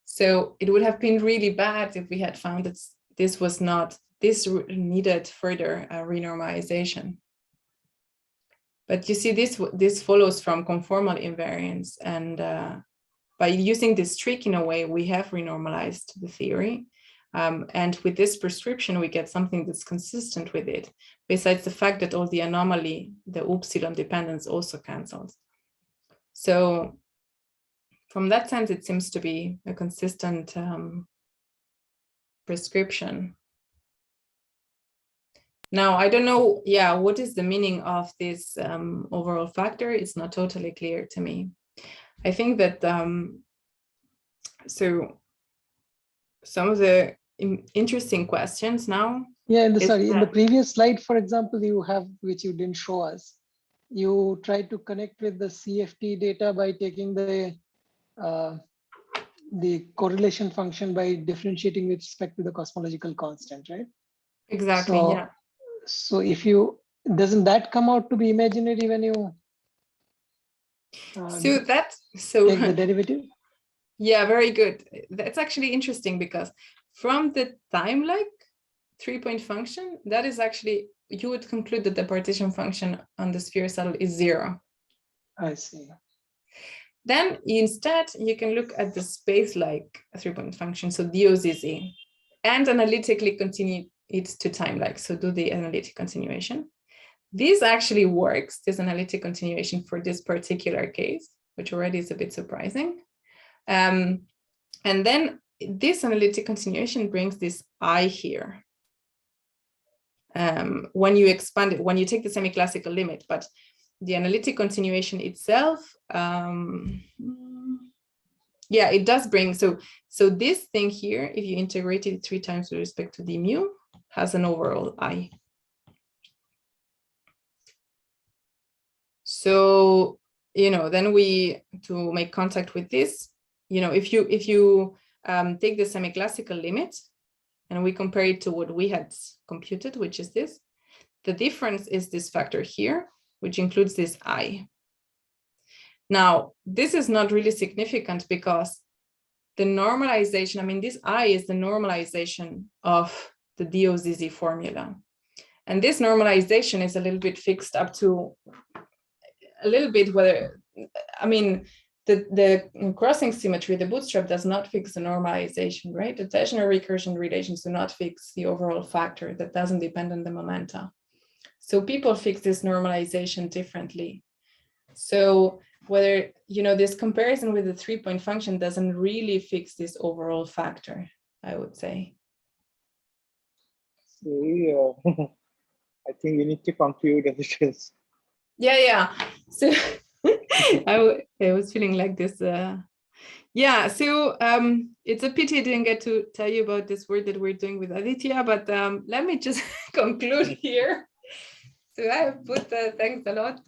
So it would have been really bad if we had found that this needed further renormalization. But you see, this follows from conformal invariance, and by using this trick in a way, we have renormalized the theory. And with this prescription, we get something that's consistent with it, besides the fact that all the anomaly, the upsilon dependence also cancels. So from that sense, it seems to be a consistent prescription. Now, I don't know, what is the meaning of this overall factor? It's not totally clear to me. I think that, so some of the interesting questions now. Yeah, in the previous slide, for example, you have, which you didn't show us, you tried to connect with the CFT data by taking the correlation function by differentiating with respect to the cosmological constant, right? Exactly, so, So if doesn't that come out to be imaginary when you take the derivative? Yeah, very good. That's actually interesting because from the Timelike 3-point function, that is actually, you would conclude that the partition function on the sphere saddle is 0. I see. Then instead, you can look at the space-like 3-point function, so DOZZ, and analytically continue it to Timelike. So do the analytic continuation. This actually works, this analytic continuation for this particular case, which already is a bit surprising. And then this analytic continuation brings this I here. When you expand it, when you take the semi-classical limit, but the analytic continuation itself, it does bring, so this thing here, if you integrate it 3 times with respect to d mu, has an overall I. So, then to make contact with this, if you take the semi-classical limit and we compare it to what we had computed, which is this, the difference is this factor here, which includes this I. Now, this is not really significant because the normalization, this I is the normalization of the DOZZ formula. And this normalization is a little bit fixed up to a little bit whether, the crossing symmetry, the bootstrap does not fix the normalization, right? The Degenerate recursion relations do not fix the overall factor that doesn't depend on the momenta. So people fix this normalization differently. So whether, this comparison with the 3-point function doesn't really fix this overall factor, I would say. So, I think we need to conclude as it is. Yeah. So I was feeling like this Yeah, so it's a pity I didn't get to tell you about this work that we're doing with Aditya, but let me just conclude here. So I have put thanks a lot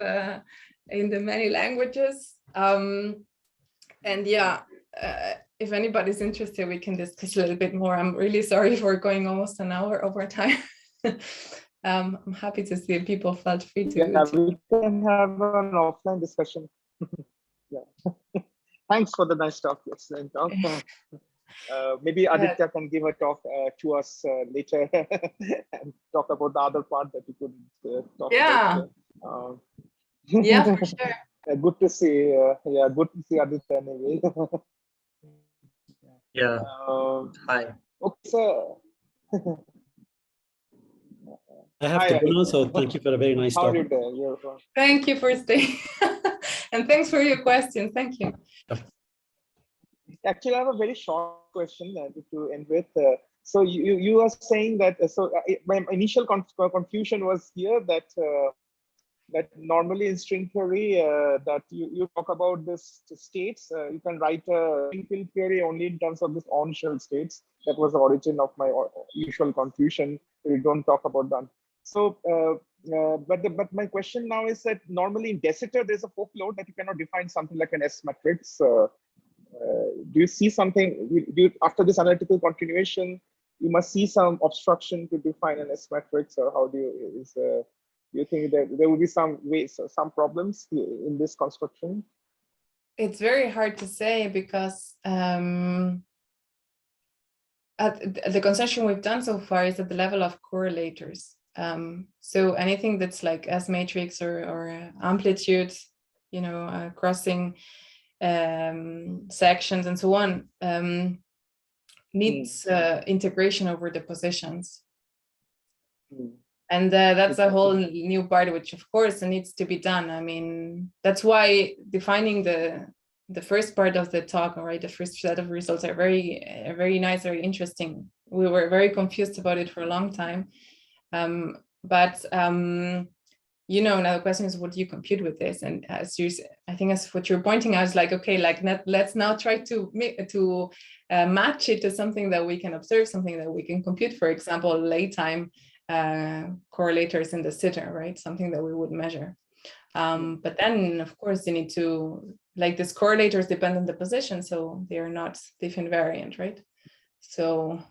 in the many languages. And yeah, if anybody's interested, we can discuss a little bit more. I'm really sorry for going almost an hour over time. I'm happy to see people felt free to. Yeah, we can have an offline discussion. Yeah. Thanks for the nice talk. Excellent talk. Maybe Aditya can give a talk to us later and talk about the other part that you couldn't talk about. Yeah, for sure. Good to see. Yeah, good to see Aditya anyway. Yeah. Hi. Okay, so I have hi, to go now, so thank you for a very nice how talk. are you doing? Thank you for staying. And thanks for your questions. Thank you. Actually, I have a very short question to end with. So you are saying that, my initial confusion was here that that normally in string theory that you talk about this states, you can write a string field theory only in terms of this on-shell states. That was the origin of my usual confusion. We don't talk about that. So, but my question now is that normally in de Sitter there's a folklore that you cannot define something like an S matrix. Do you see something after this analytical continuation? You must see some obstruction to define an S matrix, or how do you think that there will be some ways, some problems in this construction? It's very hard to say because the concession we've done so far is at the level of correlators. So anything that's like S matrix or amplitude, crossing sections and so on, needs integration over the positions. And that's a whole new part, which of course needs to be done. I mean, that's why defining the first part of the talk, right, the first set of results are very nice, very interesting. We were very confused about it for a long time. But now the question is, what do you compute with this? And I think as what you're pointing out is like, okay, like let's now try to match it to something that we can observe, something that we can compute. For example, late time correlators in the sitter, right? Something that we would measure. But then, of course, you need to, like, these correlators depend on the position, so they are not diff invariant, right? So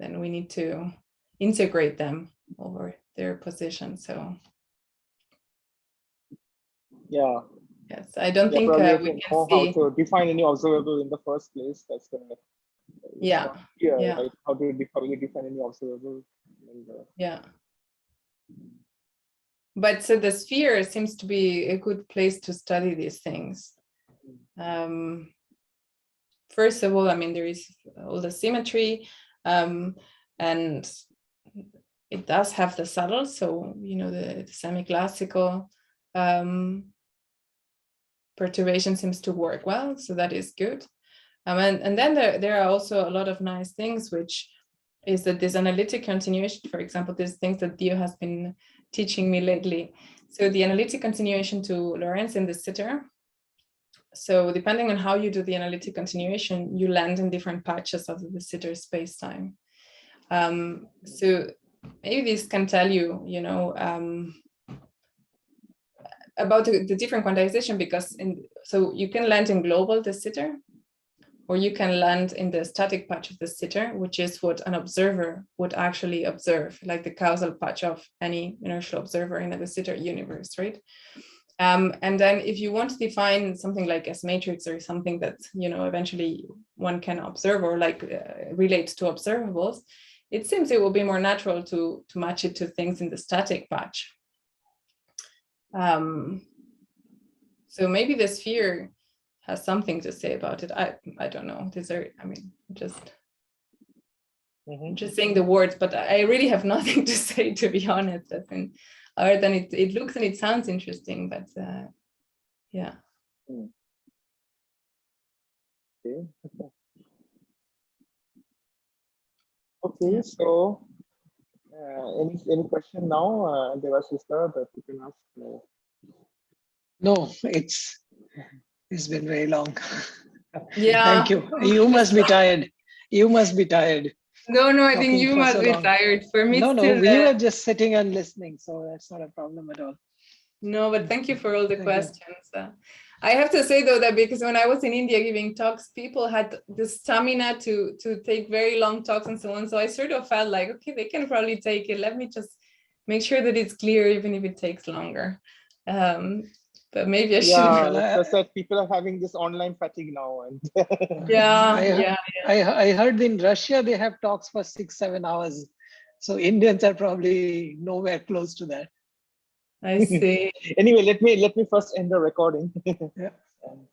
then we need to integrate them over their position. So yeah, yes, I don't think we can know see how to define any observable in the first place. That's the right? How do you define any observable? Yeah. But so the sphere seems to be a good place to study these things. First of all, I mean, there is all the symmetry, and it does have the subtle, so the semi-classical perturbation seems to work well, so that is good. And then there are also a lot of nice things, which is that this analytic continuation, for example, these things that Dio has been teaching me lately. So the analytic continuation to Lorentz in the sitter. So depending on how you do the analytic continuation, you land in different patches of the sitter spacetime. So maybe this can tell you, about the different quantization, because so you can land in global de Sitter, or you can land in the static patch of the sitter, which is what an observer would actually observe, like the causal patch of any inertial observer in a de Sitter universe, right? And then if you want to define something like S matrix or something that, eventually one can observe or relate to observables, it seems it will be more natural to match it to things in the static patch. So maybe the sphere has something to say about it. I don't know. Just saying the words, but I really have nothing to say, to be honest. Other than it looks and it sounds interesting, but yeah. Okay, so any question now, Devasista, that you can ask? No, it's been very long. Yeah. Thank you. You must be tired. You must be tired. No, I think Talking you for must so be long. tired. For me, No, it's no, still we were just sitting and listening, so that's not a problem at all. no, but thank you for all the Thank you. questions. I have to say though that because when I was in India giving talks, people had the stamina to take very long talks and so on. So I sort of felt like, okay, they can probably take it. Let me just make sure that it's clear, even if it takes longer. But maybe I should. Yeah, Well, it's just that people are having this online fatigue now. And Yeah. I heard in Russia they have talks for 6-7 hours. So Indians are probably nowhere close to that. I see. Anyway, let me first end the recording. Yeah. And